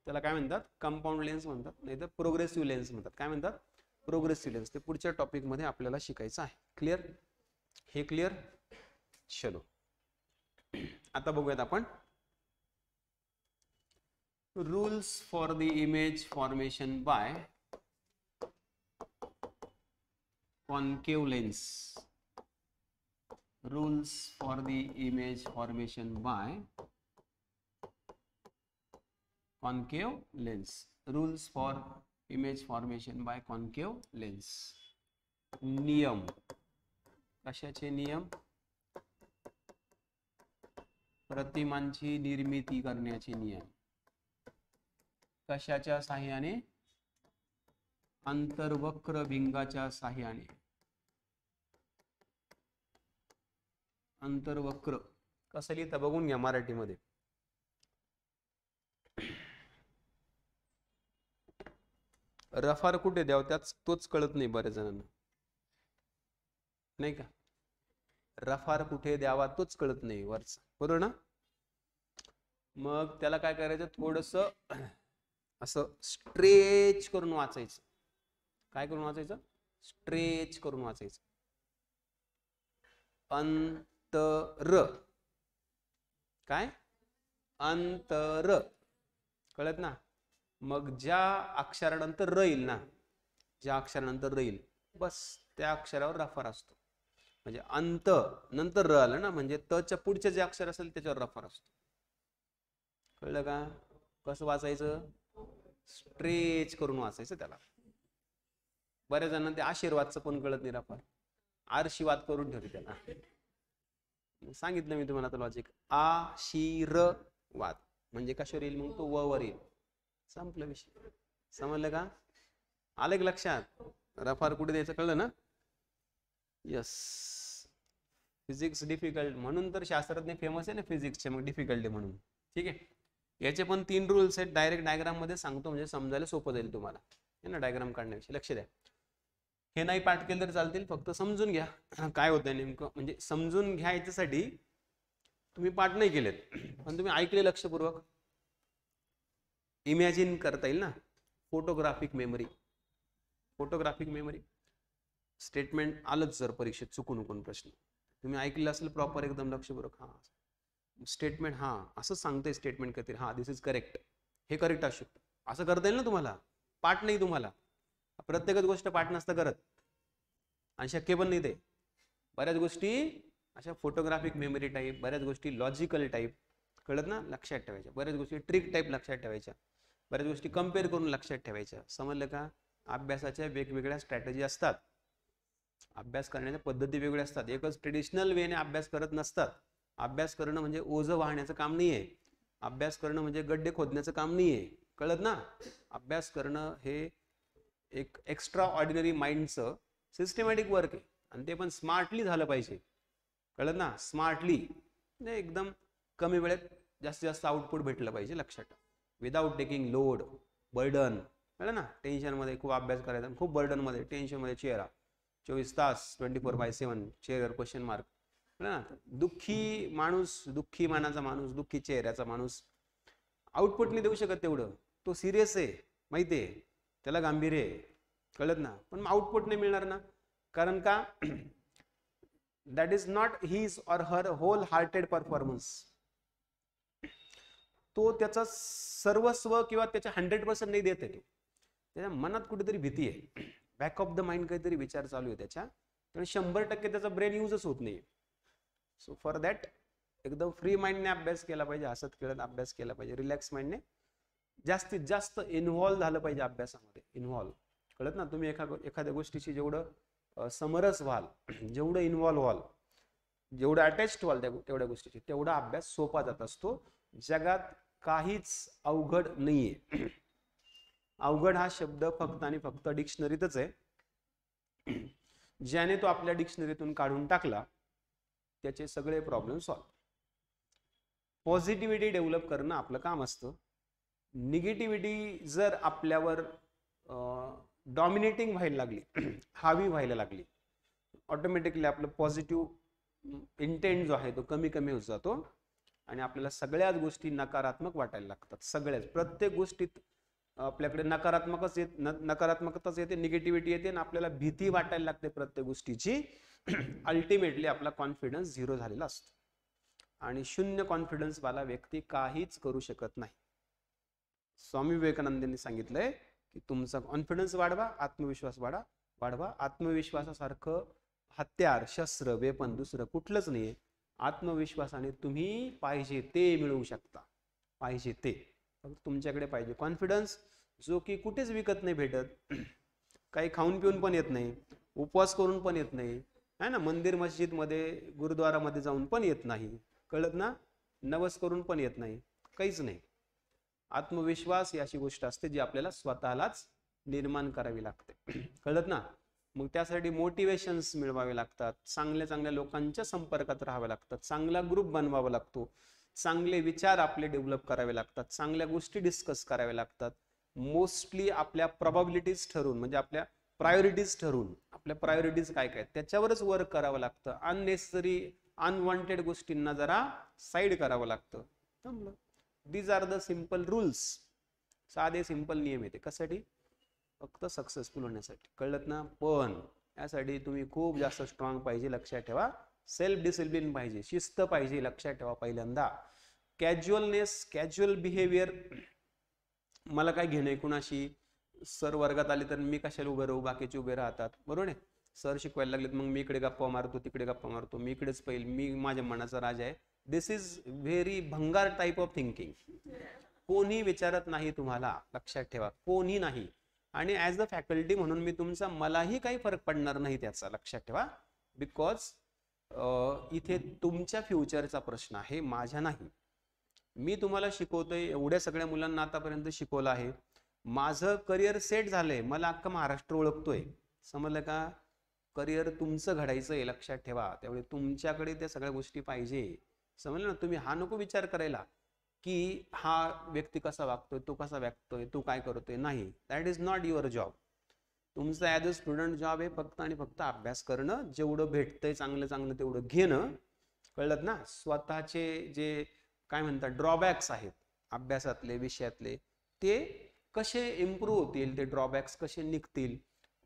त्याला काय म्हणतात? कंपाऊंड लेन्स म्हणतात, नाही तर प्रोग्रेसिव्ह लेन्स म्हणतात. काय म्हणतात? Progressive lens. ते पुढच्या टॉपिक मध्ये आपल्याला शिकायचं आहे. क्लिअर? हे क्लिअर? चलो, आता बघूयात आपण rules for the image formation bye concave lens. Rules for the image formation bye concave lens. Rules for image formation by concave lens. नियम. कशाचे नियम? प्रतिमांची निर्मिती करण्याचे नियम. कशाच्या साहाय्याने? अंतर्वक्र भिंगाच्या साहाय्याने. अंतर्वक्र कसं लिहितं बघून घ्या मराठीमध्ये. रफार कुठे द्याव तोच कळत नाही बऱ्याच जणांना, नाही का? रफार कुठे द्यावा तोच कळत नाही वरचा, बरोबर ना? मग त्याला काय करायचं? थोडस असं स्ट्रेच करून वाचायचं. काय करून वाचायचं? स्ट्रेच करून वाचायचं. अंतर. काय? अंतर. कळत ना? मग ज्या अक्षरानंतर र येईल ना, ज्या अक्षरानंतर र येईल, बस त्या अक्षरावर रफार असतो. म्हणजे अंत नंतर र आलं ना, म्हणजे तच्या पुढचे जे अक्षर असेल त्याच्यावर रफार असतो. कळलं का? कसं वाचायचं? स्ट्रेच करून वाचायचं त्याला. बऱ्याच जणांना ते आशीर्वादचं पण कळत नाही, रफार आशीर्वाद करून ठेवते त्याला. सांगितलं मी तुम्हाला लॉजिक. आशीर्वाद म्हणजे कशावर येईल? मग तो व वर येईल. संपलं विषय. समजलं का? आलं की लक्षात? रफार कुठे द्यायचं कळलं ना? यस. फिजिक्स डिफिकल्ट म्हणून तर शास्त्रज्ञ फेमस आहे ना फिजिक्सचे, मग डिफिकल्ट आहे म्हणून. ठीक आहे. याचे पण 3 रूल्स आहेत. डायरेक्ट डायग्राम मध्ये सांगतो म्हणजे समजायला सोपं जाईल तुम्हाला, है ना? डायग्राम काढण्याविषयी लक्ष द्या. हे नाही पाठ केलं तर चालतील, फक्त समजून घ्या काय होतंय नेमकं. म्हणजे समजून घ्यायच्यासाठी तुम्ही पाठ नाही केलेत, पण तुम्ही ऐकले लक्षपूर्वक, इमॅजिन करता येईल ना. Photographic memory. Photographic memory statement आलंच जर परीक्षेत चुकून प्रश्न, तुम्ही ऐकलं असेल प्रॉपर एकदम लक्षपूर्वक. हा स्टेटमेंट, हा असं सांगतंय स्टेटमेंट काहीतरी, हा दिस इज करेक्ट, हे करेक्ट असू शकतं, असं करता येईल ना तुम्हाला. पाठ नाही तुम्हाला, प्रत्येकच गोष्ट पाठ नसतं करत आणि शक्य पण नाही ते. बऱ्याच गोष्टी अशा फोटोग्राफिक मेमरी टाईप, बऱ्याच गोष्टी लॉजिकल टाईप, कळत ना, लक्षात ठेवायच्या. बऱ्याच गोष्टी ट्रिक टाईप लक्षात ठेवायच्या. बऱ्याच गोष्टी कम्पेअर करून लक्षात ठेवायच्या. समजलं का? अभ्यासाच्या वेगवेगळ्या स्ट्रॅटेजी असतात, अभ्यास करण्याच्या पद्धती वेगळ्या असतात. एकच ट्रेडिशनल वेने अभ्यास करत नसतात. अभ्यास करणं म्हणजे ओझं वाहण्याचं काम नाहीये. अभ्यास करणं म्हणजे गड्डे खोदण्याचं काम नाहीये. कळत ना? अभ्यास करणं हे एक एक्स्ट्रा ऑर्डिनरी माइंडचं सिस्टमॅटिक वर्क आहे, आणि ते पण स्मार्टली झालं पाहिजे. कळत ना? स्मार्टली, म्हणजे एकदम कमी वेळेत जास्तीत जास्त आउटपुट भेटलं पाहिजे. लक्षात ठेवा. Without taking load, burden. कळलं ना? टेन्शनमध्ये खूप अभ्यास करायचा, खूप बर्डनमध्ये, टेन्शनमध्ये चेहरा 24 तास 24/7 चेहऱ्यावर क्वेश्चन मार्क. कळलं ना? दुःखी माणूस, दुःखी मनाचा माणूस, दुःखी चेहऱ्याचा माणूस आउटपुट नाही देऊ शकत तेवढं. तो सिरियस आहे, माहिती आहे. त्याला गांभीर्य आहे, कळत ना. पण आउटपुट नाही मिळणार ना, कारण का that is not his or her whole hearted performance. तो त्याचा सर्वस्व किंवा त्याच्या 100% नाही देत आहे. तो त्याच्या मनात कुठेतरी भीती आहे, बॅक ऑफ द माइंड काहीतरी विचार चालू आहे त्याच्या, आणि 100% त्याचा ब्रेन युजच होत नाही. सो फॉर दॅट एकदम फ्री माइंडने अभ्यास केला पाहिजे, हसत खेळत अभ्यास केला पाहिजे, रिलॅक्स माइंडने जास्तीत जास्त इन्व्हॉल्व झालं पाहिजे अभ्यासामध्ये. इन्व्हॉल्व, कळत ना. तुम्ही एखाद्या गोष्टीशी जेवढं समरस व्हाल, जेवढं इन्व्हॉल्व व्हाल, जेवढं अटॅच्ड व्हाल तेवढ्या गोष्टीची, तेवढा अभ्यास सोपा जात असतो. जगात काहीच अवघड नाहीये. अवघड हा शब्द फक्त आणि फक्त डिक्शनरीतच आहे. ज्याने तो आपल्या डिक्शनरीतून काढून टाकला त्याचे सगळे प्रॉब्लेम सॉल्व. पॉझिटिव्हिटी डेव्हलप करणं आपलं काम असतं. निगेटिव्हिटी जर आपल्यावर डॉमिनेटिंग व्हायला लागली, हावी व्हायला लागली, ऑटोमॅटिकली आपलं पॉझिटिव्ह इंटेंट जो आहे तो कमी कमी होत जातो आणि आपल्याला सगळ्याच गोष्टी नकारात्मक वाटायला लागतात. सगळ्याच, प्रत्येक गोष्टीत आपल्याकडे नकारात्मकताच येते, निगेटिव्हिटी येते आणि आपल्याला भीती वाटायला लागते प्रत्येक गोष्टीची. अल्टिमेटली आपला कॉन्फिडन्स 0 झालेला असतो आणि शून्य कॉन्फिडन्स वाला व्यक्ती काहीच करू शकत नाही. स्वामी विवेकानंदांनी सांगितलंय की तुमचा कॉन्फिडन्स वाढवा, आत्मविश्वास वाढवा. आत्मविश्वासासारखं हत्यार, शस्त्र, वेपन दुसरं कुठलंच नाहीये. आत्मविश्वासाने तुम्ही पाहिजे ते मिळवू शकता. पाहिजे ते फक्त तुमच्याकडे पाहिजे. कॉन्फिडन्स जो की कुठेच विकत नाही भेटत, काही खाऊन पिऊन पण येत नाही, उपवास करून पण येत नाही, है ना, मंदिर मस्जिद मध्ये गुरुद्वारामध्ये जाऊन पण येत नाही, कळत ना, नवस करून पण येत नाही, काहीच नाही. आत्मविश्वास ही अशी गोष्ट असते जी आपल्याला स्वतःलाच निर्माण करावी लागते, कळत ना. मग त्यासाठी मोटिवेशन्स मिळवावे लागतात, चांगल्या चांगल्या लोकांच्या संपर्कात राहावे लागतात, चांगला ग्रुप बनवावा लागतो, चांगले विचार आपले डेव्हलप करावे लागतात, चांगल्या गोष्टी डिस्कस कराव्या लागतात. मोस्टली आपल्या प्रोबॅबिलिटीज ठरवून, म्हणजे आपल्या प्रायोरिटीज ठरवून, आपल्या प्रायोरिटीज काय काय त्याच्यावरच वर्क करावं लागतं. अननेसेसरी अनवॉन्टेड गोष्टींना जरा साईड करावं लागतं. These are the simple rules. साधे सिंपल नियम येते कशासाठी, फक्त सक्सेसफुल होण्यासाठी, कळत ना. पण यासाठी तुम्ही खूप जास्त स्ट्रॉंग पाहिजे, लक्षात ठेवा. सेल्फ डिसिप्लिन पाहिजे, शिस्त पाहिजे, लक्षात ठेवा. पहिल्यांदा कॅज्युअलनेस, कॅज्युअल बिहेवियर, मला काय घेणं कुणाशी, सर वर्गात आले तर मी कशाला उभे राहू, बाकीचे उभे राहतात, बरोबर आहे. सर शिकवायला लागलेत मग मी इकडे गप्पा मारतो, तिकडे गप्पा मारतो, मी इकडेच पाहिजे, मी माझ्या मनाचा राजा आहे. दिस इज व्हेरी भंगार टाईप ऑफ थिंकिंग. कोणी विचारत नाही तुम्हाला, लक्षात ठेवा, कोणी नाही. आणि ॲज अ फॅकल्टी म्हणून मी तुमचा, मलाही काही फरक पडणार नाही त्याचा, लक्षात ठेवा. बिकॉज इथे तुमच्या फ्युचरचा प्रश्न आहे, माझ्या नाही. मी तुम्हाला शिकवतोय, एवढ्या सगळ्या मुलांना आतापर्यंत शिकवलं आहे, माझं करिअर सेट झालंय, मला अख्खा महाराष्ट्र ओळखतोय, समजलं का. करिअर तुमचं घडायचं आहे, लक्षात ठेवा. त्यामुळे तुमच्याकडे त्या सगळ्या गोष्टी पाहिजे, समजलं ना. तुम्ही हा नको विचार करायला की हा व्यक्ती कसा वागतोय, तो कसा वागतोय, तो काय करतोय, नाही. That is not your job. तुमचं ॲज अ स्टुडंट जॉब आहे फक्त आणि फक्त अभ्यास करणं, जेवढं भेटतंय चांगलं चांगलं तेवढं घेणं, कळलं ना. स्वतःचे जे काय म्हणतात ड्रॉबॅक्स आहेत अभ्यासातले, विषयातले, ते कसे इम्प्रूव्ह होतील, ते ड्रॉबॅक्स कसे निघतील,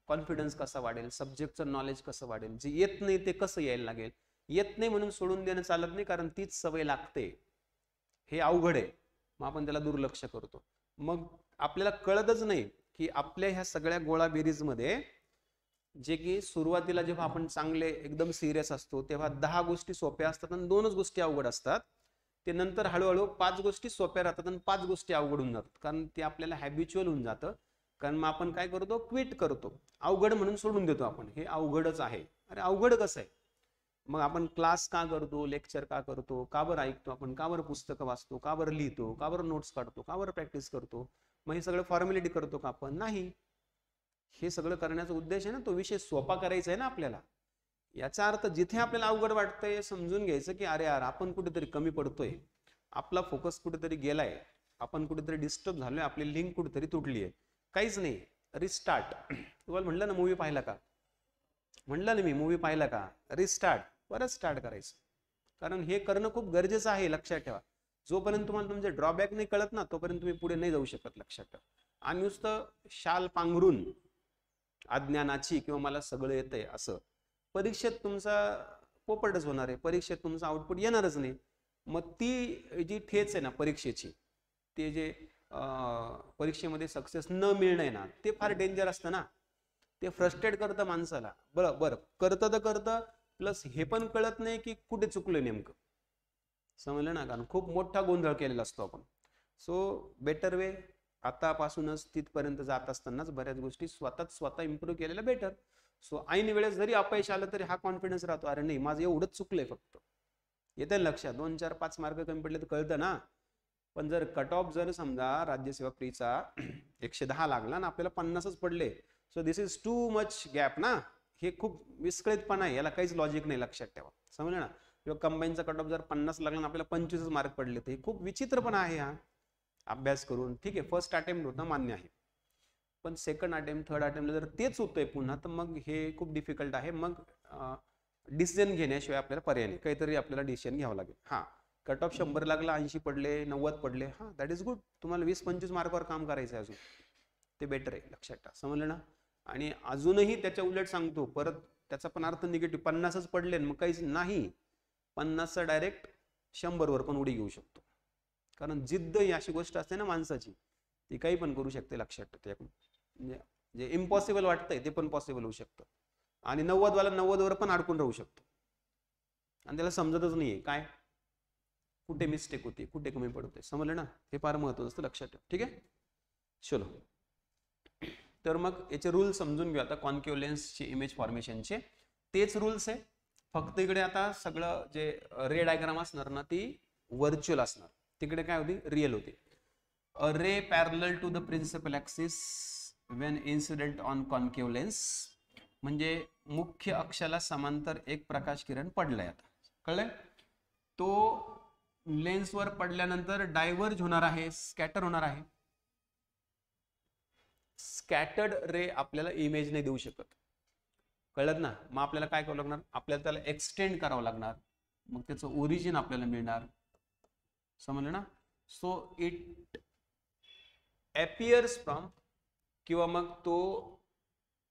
कॉन्फिडन्स कसा वाढेल, सब्जेक्टचं नॉलेज कसं वाढेल, जे येत नाही ते कसं यायला लागेल. येत नाही म्हणून सोडून देणं चालत नाही, कारण तीच सवय लागते. हे अवघड आहे, मग आपण त्याला दुर्लक्ष करतो. मग आपल्याला कळतच नाही की आपल्या ह्या सगळ्या गोळाबेरीजमध्ये, जे की सुरुवातीला जेव्हा आपण चांगले एकदम सिरियस असतो तेव्हा 10 गोष्टी सोप्या असतात आणि 2च गोष्टी अवघड असतात. ते नंतर हळूहळू 5 गोष्टी सोप्या राहतात आणि 5 गोष्टी अवघड होऊन जातात, कारण ते आपल्याला हॅबिच्युअल होऊन जातं. कारण मग आपण काय करतो, क्विट करतो, अवघड म्हणून सोडून देतो आपण, हे अवघडच आहे. अरे अवघड कसं आहे. मग आपण क्लास का करतो, लेक्चर का करतो, का बरं ऐकतो आपण, का बरं पुस्तकं वाचतो, का बरं लिहितो, का बरं नोट्स काढतो, का बरं प्रॅक्टिस करतो. मग हे सगळं फॉर्मॅलिटी करतो का आपण, नाही. हे सगळं करण्याचा उद्देश आहे ना, तो विषय सोपा करायचा आहे ना आपल्याला. याचा अर्थ जिथे आपल्याला अवघड वाटतंय समजून घ्यायचं की अरे यार आपण कुठेतरी कमी पडतोय, आपला फोकस कुठेतरी गेलाय, आपण कुठेतरी डिस्टर्ब झालोय, आपली लिंक कुठेतरी तुटली आहे. काहीच नाही, रिस्टार्ट. तुम्हाला म्हटलं ना मूवी पाहिला का, म्हटलं ना मी मूवी पाहिला का, रिस्टार्ट, परत स्टार्ट करायचं. कारण हे करणं खूप गरजेचं आहे, लक्षात ठेवा. जोपर्यंत तुम्हाला तुमचे ड्रॉबॅक नाही कळत ना तोपर्यंत तुम्ही पुढे नाही जाऊ शकत, लक्षात ठेवा. आम्ही नुसतं शाल पांघरून अज्ञानाची किंवा मला सगळं येतंय असं, परीक्षेत तुमचा पोपटच होणार आहे, परीक्षेत तुमचं आउटपुट येणारच नाही. मग ती जी ठेच आहे ना परीक्षेची, ते जे परीक्षेमध्ये सक्सेस न मिळणं ना, ते फार डेंजर असतं ना. ते फ्रस्ट्रेट करतं माणसाला. बरं करतं तर करतं, प्लस हे पण कळत नाही की कुठे चुकलं नेमकं. समजलं ना, कारण खूप मोठा गोंधळ केलेला असतो आपण. सो बेटर वे, आतापासूनच तिथपर्यंत जात असतानाच बऱ्याच गोष्टी स्वतः इम्प्रूव्ह केलेल्या बेटर. सो ऐन वेळेस जरी अपयश आलं तरी हा कॉन्फिडन्स राहतो, अरे नाही माझं एवढंच चुकलंय फक्त. येतं लक्षात, 2 4 5 मार्क कमी पडले तर कळतं ना. पण जर कट ऑफ जर समजा राज्यसेवा प्रीचा 110 लागला ना, आपल्याला 50च पडले, so this is too much gap ना. हे खूप विस्कळीतपणा आहे, याला काहीच लॉजिक नाही, लक्षात ठेवा. समजलं ना. किंवा कंबाईनचा कट ऑफ जर 50 लागला ना, आपल्याला 25 मार्क पडले, तर हे खूप विचित्रपणा आहे हा. अभ्यास करून ठीक आहे, फर्स्ट अटेम्प्ट होतं मान्य आहे, पण सेकंड अटेम्प्ट थर्ड अटेम्प्टला जर तेच होतंय पुन्हा, तर मग हे खूप डिफिकल्ट आहे. मग डिसिजन घेण्याशिवाय आपल्याला पर्याय नाही, काहीतरी आपल्याला डिसिजन घ्यावं लागेल. हा, कट ऑफ 100 लागला, 80 पडले, 90 पडले, हा दॅट इज गुड. तुम्हाला 20-25 मार्कावर काम करायचं आहे अजून, ते बेटर आहे, लक्षात ठेवा. समजलं ना. आणि अजूनही त्याच्या उलट सांगतो परत, त्याचा पण अर्थ निगेटिव्ह, 50च पडले मग काहीच नाही, 50चा डायरेक्ट 100 वर पण उडी घेऊ शकतो. कारण जिद्द ही अशी गोष्ट असते ना माणसाची, ती काही पण करू शकते, लक्षात ठेवा. म्हणजे जे इम्पॉसिबल वाटतंय ते पण पॉसिबल होऊ शकतं. आणि 90 वाला 90 वर पण अडकून राहू शकतो, आणि त्याला समजतच नाहीये काय कुठे मिस्टेक होती, कुठे कमी पडते. समजलं ना, हे फार महत्त्वाचं असतं, लक्षात ठेवा. ठीक आहे, चलो. तर मग याचे रूल समजून घेऊ आता. कॉन्केव्ह लेन्सचे इमेज फॉर्मेशनचे तेच रूल्स आहे, फक्त इकडे आता सगळं जे रे डायग्राम असणार ना, ती व्हर्च्युअल असणार, तिकडे काय होती, रिअल होती. A ray parallel to the principal axis when incident on concave lens, म्हणजे मुख्य अक्षाला समांतर एक प्रकाश किरण पडलाय. आता कळलंय, तो लेन्सवर पडल्यानंतर डायव्हर्ज होणार आहे, स्कॅटर होणार आहे. स्कॅटर्ड रे आपल्याला इमेज नाही देऊ शकत, कळत ना. मग आपल्याला काय करावं लागणार, आपल्याला त्याला एक्सटेंड करावं लागणार, मग त्याचं ओरिजिन आपल्याला मिळणार. समजलं ना. सो इट अपियर्स फ्रॉम, किंवा मग तो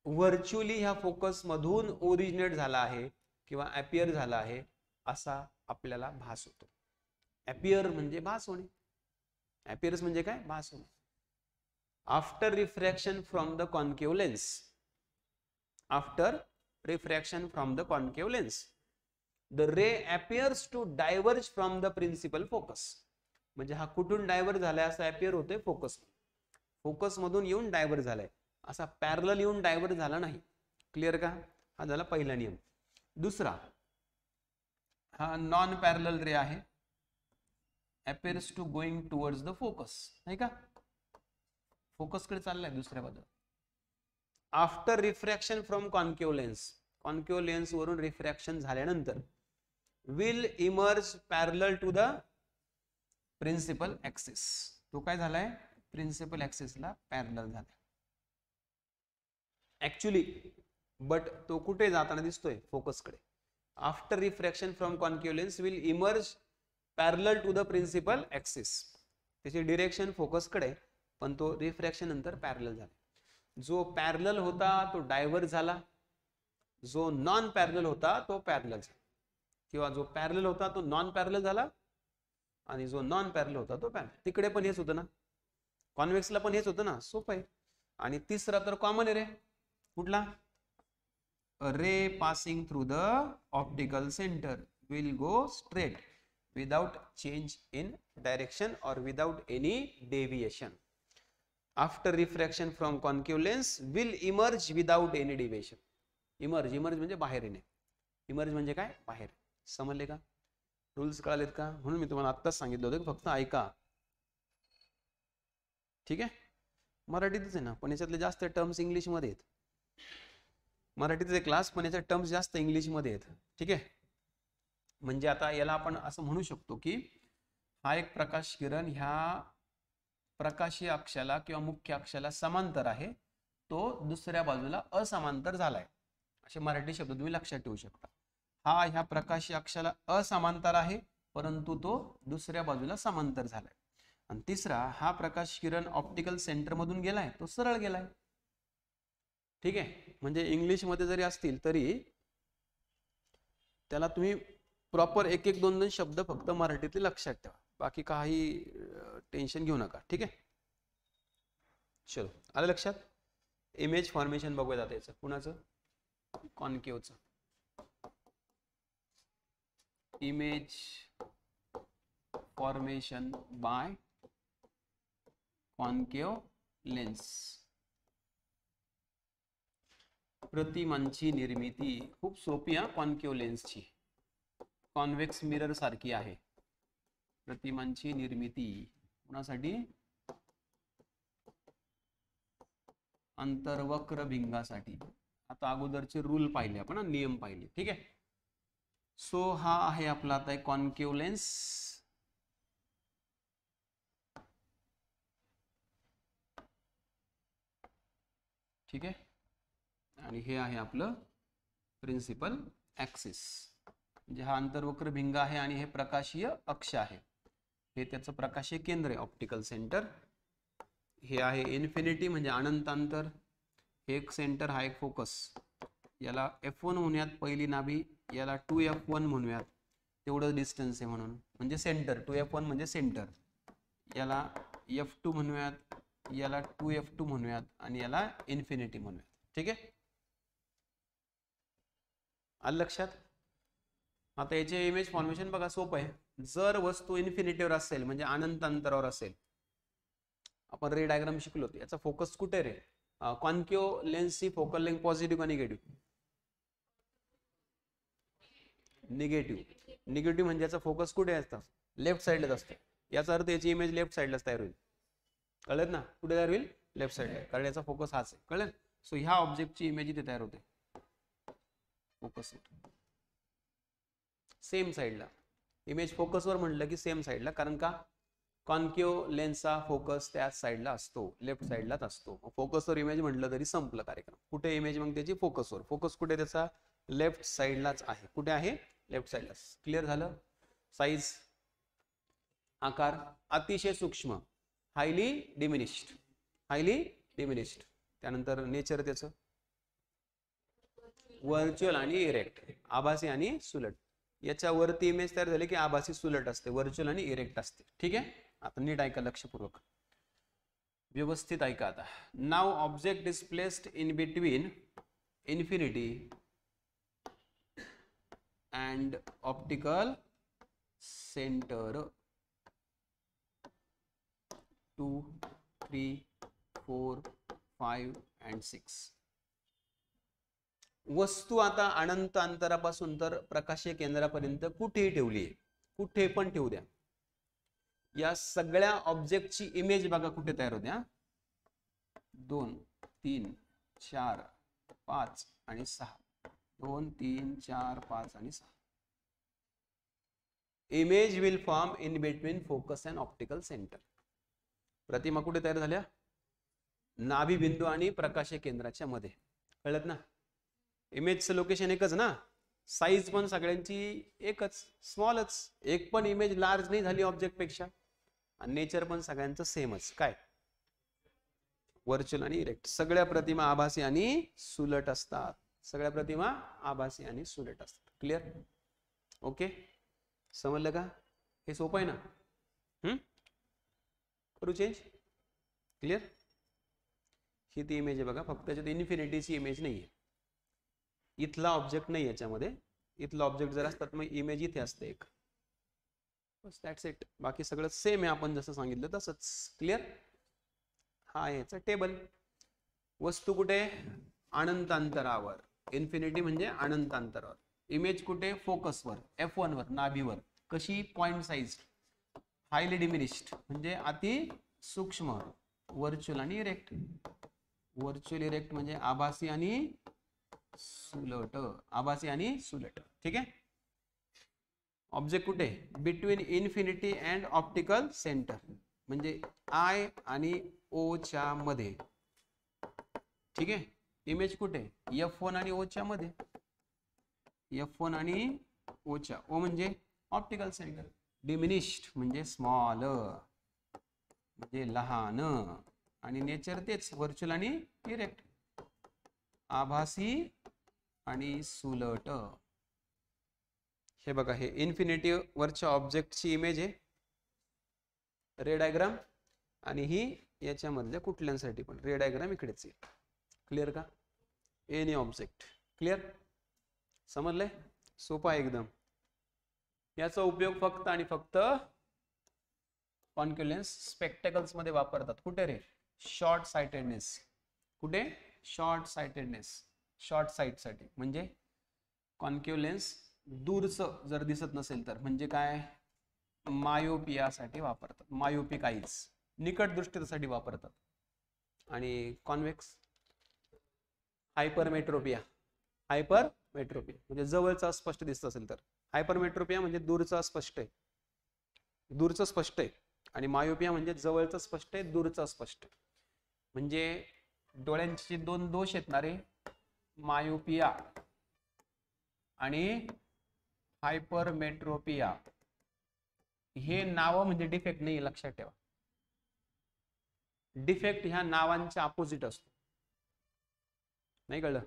व्हर्च्युअली ह्या फोकस मधून ओरिजिनेट झाला आहे किंवा अपियर झाला आहे, असा आपल्याला भास होतो. अपियर म्हणजे भास होणे, अपियर्स म्हणजे काय, भास होणे. After refraction from the concave lens, after refraction from the concave lens, the ray appears to diverge from the principal focus. म्हणजे हा कुठून डायव्हर्ज झालाय, असा अपियर होतोय फोकस, फोकस मधून येऊन डायव्हर्ज झालाय, असा पॅरलल येऊन डायव्हर्ज झाला नाही. क्लिअर का. हा झाला पहिला नियम. दुसरा, हा नॉन पॅरलल रे आहे, appears to going towards the focus, नाही का, फोकस कडे चाललाय दुसऱ्या बाजूला. After refraction from concave lens, concave lens वरून रिफ्रॅक्शन झाल्यानंतर, will emerge parallel to the principal axis. तो काय झालाय, प्रिन्सिपल ऍक्सिसला पॅरलल झालाय ऍक्च्युली, बट तो कुठे जाताना दिसतोय, फोकस कडे. After refraction from concave lens will emerge parallel to the principal axis, त्याची डिरेक्शन फोकस कडे, पण तो रिफ्रॅक्शन नंतर पॅरलल झाला. जो पॅरलल होता तो डायव्हर्ज झाला, जो नॉन पॅरलल होता तो पॅरलल झाला, किंवा जो पॅरलल होता तो नॉन पॅरलल झाला, आणि जो नॉन पॅरलल होता तो पॅरलल. तिकडे पण हेच होतं ना, कॉन्व्हेक्सला पण हेच होतं ना, सोपं आहे. आणि तिसरा तर कॉमन आहे रे, कुठला, रे passing through the optical centre will go straight without change in direction or without any deviation. After refraction from concave lens will emerge without any deviation. Emerge म्हणजे बाहेर येणे, emerge म्हणजे काय, बाहेर. समजले का, रूल्स कळालेत का. म्हणून मी तुम्हाला आत्ताच सांगितलं होतं की फक्त ऐका, ठीक आहे. मराठीतच आहे ना, पण याच्यातले जास्त टर्म्स इंग्लिश मध्ये आहेत. मराठीचे क्लास, पण याच्या टर्म्स जास्त इंग्लिश मध्ये आहेत, ठीक आहे. म्हणजे आता याला आपण असं म्हणू शकतो की हा एक प्रकाश किरण ह्या प्रकाशीय अक्षाला किंवा मुख्य अक्षाला समांतर आहे, तो दुसऱ्या बाजूला असमांतर झालाय, असे मराठी शब्द तुम्ही लक्षात ठेवू शकता. हा ह्या प्रकाशीय अक्षाला असमांतर आहे, परंतु तो दुसऱ्या बाजूला समांतर झालाय. आणि तिसरा, हा प्रकाश किरण ऑप्टिकल सेंटर मधून गेलाय तो सरळ गेलाय. ठीक आहे, म्हणजे इंग्लिश मध्ये जरी असतील तरी त्याला तुम्ही प्रॉपर एक एक दोन दोन शब्द फक्त मराठीतले लक्षात ठेवा, बाकी काही टेन्शन घेऊ नका. ठीक आहे, चलो आलं लक्षात. इमेज फॉर्मेशन बघूया आता याचं, कुणाचं, कॉन्केवचं. Image formation by concave lens. प्रतिमांची निर्मिती खूप सोपी आहे कॉन्केव लेन्सची, कॉन्व्हेक्स मिरर सारखी आहे. प्रतिमांची निर्मिती कोणासाठी, अंतर्वक्र भिंगासाठी. आता अगोदरचे रूल पाहिले आपण, नियम पाहिले. ठीक आहे, सो हा आहे आपला आता एक कॉन्केव लेन्स. ठीक आहे, आणि हे आहे आपलं प्रिन्सिपल ऍक्सिस, म्हणजे हा अंतर्वक्र भिंग आहे आणि हे प्रकाशीय अक्ष आहे. हे त्याचं प्रकाशीय केंद्र आहे, ऑप्टिकल सेंटर. हे आहे इन्फिनिटी म्हणजे अनंत अंतर. हे एक सेंटर, हा एक फोकस. याला F1 म्हणूयात पहिली नाभी, याला 2F1 म्हणूयात, तेवढं डिस्टन्स आहे म्हणून, म्हणजे सेंटर. 2F1 म्हणजे सेंटर. याला F2 म्हणूयात, याला 2F2 म्हणूयात आणि याला इन्फिनिटी म्हणूयात. ठीक आहे, आलं लक्षात. आता याचे इमेज फॉर्मेशन बघा, सोपं आहे. जर वस्तू इन्फिनिटीवर असेल म्हणजे अनंत अंतरावर असेल, आपण रे डायग्राम शिकलो, याचा फोकस कुठे रे, कॉन्केव लेन्सची फोकल लेंथ पॉझिटिव्ह का निगेटिव्ह, निगेटिव्ह. निगेटिव्ह म्हणजे याचा फोकस कुठे असतं, लेफ्ट साइडलाच असतो. याचा अर्थ याची इमेज लेफ्ट साइडलाच तयार होईल. कळलं ना, कुठे तयार होईल, लेफ्ट साइडला, कारण याचा फोकस हाच आहे. कळलं. सो ह्या ऑब्जेक्टची इमेज इथे तयार होते, फोकस सेम साइडला. इमेज फोकसवर म्हटलं की सेम साइडला, कारण का कॉन्केव लेन्सचा फोकस त्याच साइडला असतो, लेफ्ट साइडलाच असतो. फोकसवर इमेज म्हटलं तरी संपलं कार्यक्रम. कुठे इमेज मग त्याची, फोकसवर. फोकस कुठे त्याचा, लेफ्ट साइडलाच आहे. कुठे आहे, लेफ्ट साइडला. क्लिअर झालं. साईज, आकार अतिशय सूक्ष्म, हायली डिमिनिश्ड, हायली डिमिनिश्ड. त्यानंतर नेचर त्याचं व्हर्च्युअल आणि इरेक्ट, आभासी आणि सुलट. याच्यावरती इमेज तयार झाली की आभासी सुलट असते, व्हर्च्युअल आणि इरेक्ट असते. ठीक आहे, आता नीट ऐका, लक्षपूर्वक व्यवस्थित ऐका. आता now object is placed in between infinity and optical centre 2, 3, 4, 5 and 6. वस्तू आता अनंत अंतरापासून तर प्रकाशीय केंद्रापर्यंत कुठेही ठेवली आहे, कुठे पण ठेवू द्या. या सगळ्या ऑब्जेक्टची इमेज बघा कुठे तयार होते. 2, 3, 4, 5 आणि 6. 2, 3, 4, 5 आणि 6. Image will form in between focus and optical centre. प्रतिमा कुठे तयार झाल्या, नाभी बिंदू आणि प्रकाशीय केंद्राच्या मध्ये. कळत ना, इमेजचं लोकेशन एकच ना, साईज पण सगळ्यांची एकच, स्मॉलच. एक पण इमेज लार्ज नाही झाली ऑब्जेक्ट पेक्षा, आणि नेचर पण सगळ्यांचं सेमच. काय, व्हर्च्युअल आणि इरेक्ट. सगळ्या प्रतिमा आभासी आणि सुलट असतात, सगळ्या प्रतिमा आभासी आणि सुलट असतात. क्लिअर, ओके, समजलं का. हे सोपं आहे ना. करू चेंज, क्लिअर. ही ती इमेज आहे बघा, फक्त त्याच्यात इन्फिनिटीची इमेज नाहीये, इथला ऑब्जेक्ट नाही याच्यामध्ये. इथला ऑब्जेक्ट जर असतात मग इमेज इथे असते एक, बस, दॅट्स इट. बाकी सगळं सेम आहे, आपण जसं सांगितलं तसंच. क्लिअर. हा याचा टेबल. वस्तू कुठे, अनंत अंतरावर, इन्फिनिटी म्हणजे अनंत अंतरावर. इमेज कुठे, फोकसवर, F1 वर, नाभीवर. कशी, पॉइंट साइज, हायली डिमिनिश्ड म्हणजे अति सूक्ष्म. व्हर्च्युअल आणि इरेक्ट. व्हर्च्युअल इरेक्ट म्हणजे आभासी आणि सुलट, आभासी आणि सुलट. ठीक आहे. ऑब्जेक्ट कुठे, between infinity and optical centre, म्हणजे I आणि O च्या मध्ये. ठीक आहे. इमेज कुठे, F1 आणि O च्या मध्ये. F1 आणि O च्या, O म्हणजे ऑप्टिकल सेंटर. डिमिनिश्ड म्हणजे स्मॉल. म्हणजे लहान, आणि नेचर तेच व्हर्च्युअल आणि इरेक्ट, आभासी आणि सुलट. हे बघा, हे इन्फिनिटिव्ह वरच्या ऑब्जेक्टची इमेज आहे, रे डायग्राम, आणि ही याच्यामधल्या कुठल्यांसाठी पण रे डायग्राम इकडेच आहे. क्लिअर का? Any object. क्लिअर? समजलंय? सोपा आहे एकदम. याचा उपयोग फक्त आणि फक्त कॉन्क्युलेन्स स्पेक्टॅकल्स मध्ये वापरतात. कुठे रे? Short sightedness. कुठे? शॉर्ट साइटेडनेस, शॉर्ट साइट साठी. म्हणजे कॉन्क्युलेन्स दूरचं जर दिसत नसेल तर, म्हणजे काय, मायोपियासाठी वापरतात. मायोपिक आईज निकट दृष्टीसाठी वापरतात. आणि कॉन्व्हेक्स हायपरमेट्रोपिया. हायपरमेट्रोपिया म्हणजे जवळचा स्पष्ट दिसत असेल तर. हायपरमेट्रोपिया म्हणजे दूरचा स्पष्ट आहे, दूरचं स्पष्ट आहे. आणि मायोपिया म्हणजे जवळचं स्पष्ट आहे, दूरचं स्पष्ट आहे. म्हणजे डोळ्यांचे दोन दोष आहेत ना रे, मायोपिया आणि हायपरमेट्रोपिया. हे नाव म्हणजे डिफेक्ट नाही, लक्षात ठेवा. डिफेक्ट ह्या नावांच्या अपोजिट असतो. नाही कळलं?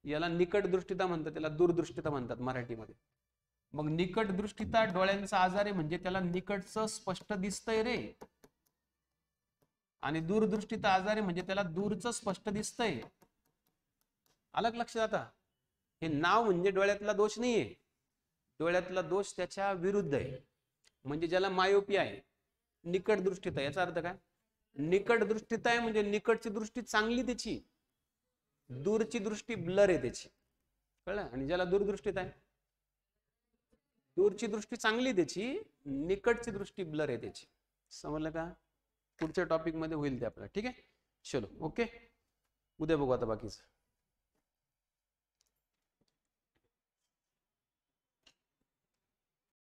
याला निकट दृष्टिता म्हणतात, त्याला दूरदृष्टिता म्हणतात मराठीमध्ये. मग निकट दृष्टिता डोळ्यांचा आजार आहे, म्हणजे त्याला निकटचं स्पष्ट दिसतंय रे. आणि दूरदृष्टीचा आजार आहे म्हणजे त्याला दूरचं स्पष्ट दिसतंय. अलग लक्षात. आता हे नाव म्हणजे डोळ्यातला दोष नाहीये, डोळ्यातला दोष त्याच्या विरुद्ध आहे. म्हणजे ज्याला मायोपिया आहे, निकट दृष्टीता, याचा अर्थ काय, निकट दृष्टीता आहे म्हणजे निकटची दृष्टी चांगली त्याची, दूरची दृष्टी ब्लर आहे त्याची. कळलं? आणि ज्याला दूरदृष्टीता आहे, दूरची दृष्टी चांगली त्याची, निकटची दृष्टी ब्लर आहे त्याची. समजलं का? पुढच्या टॉपिक मध्ये होईल ते आपल्याला. ठीक आहे, चलो, ओके. उद्या बघू आता बाकीचं.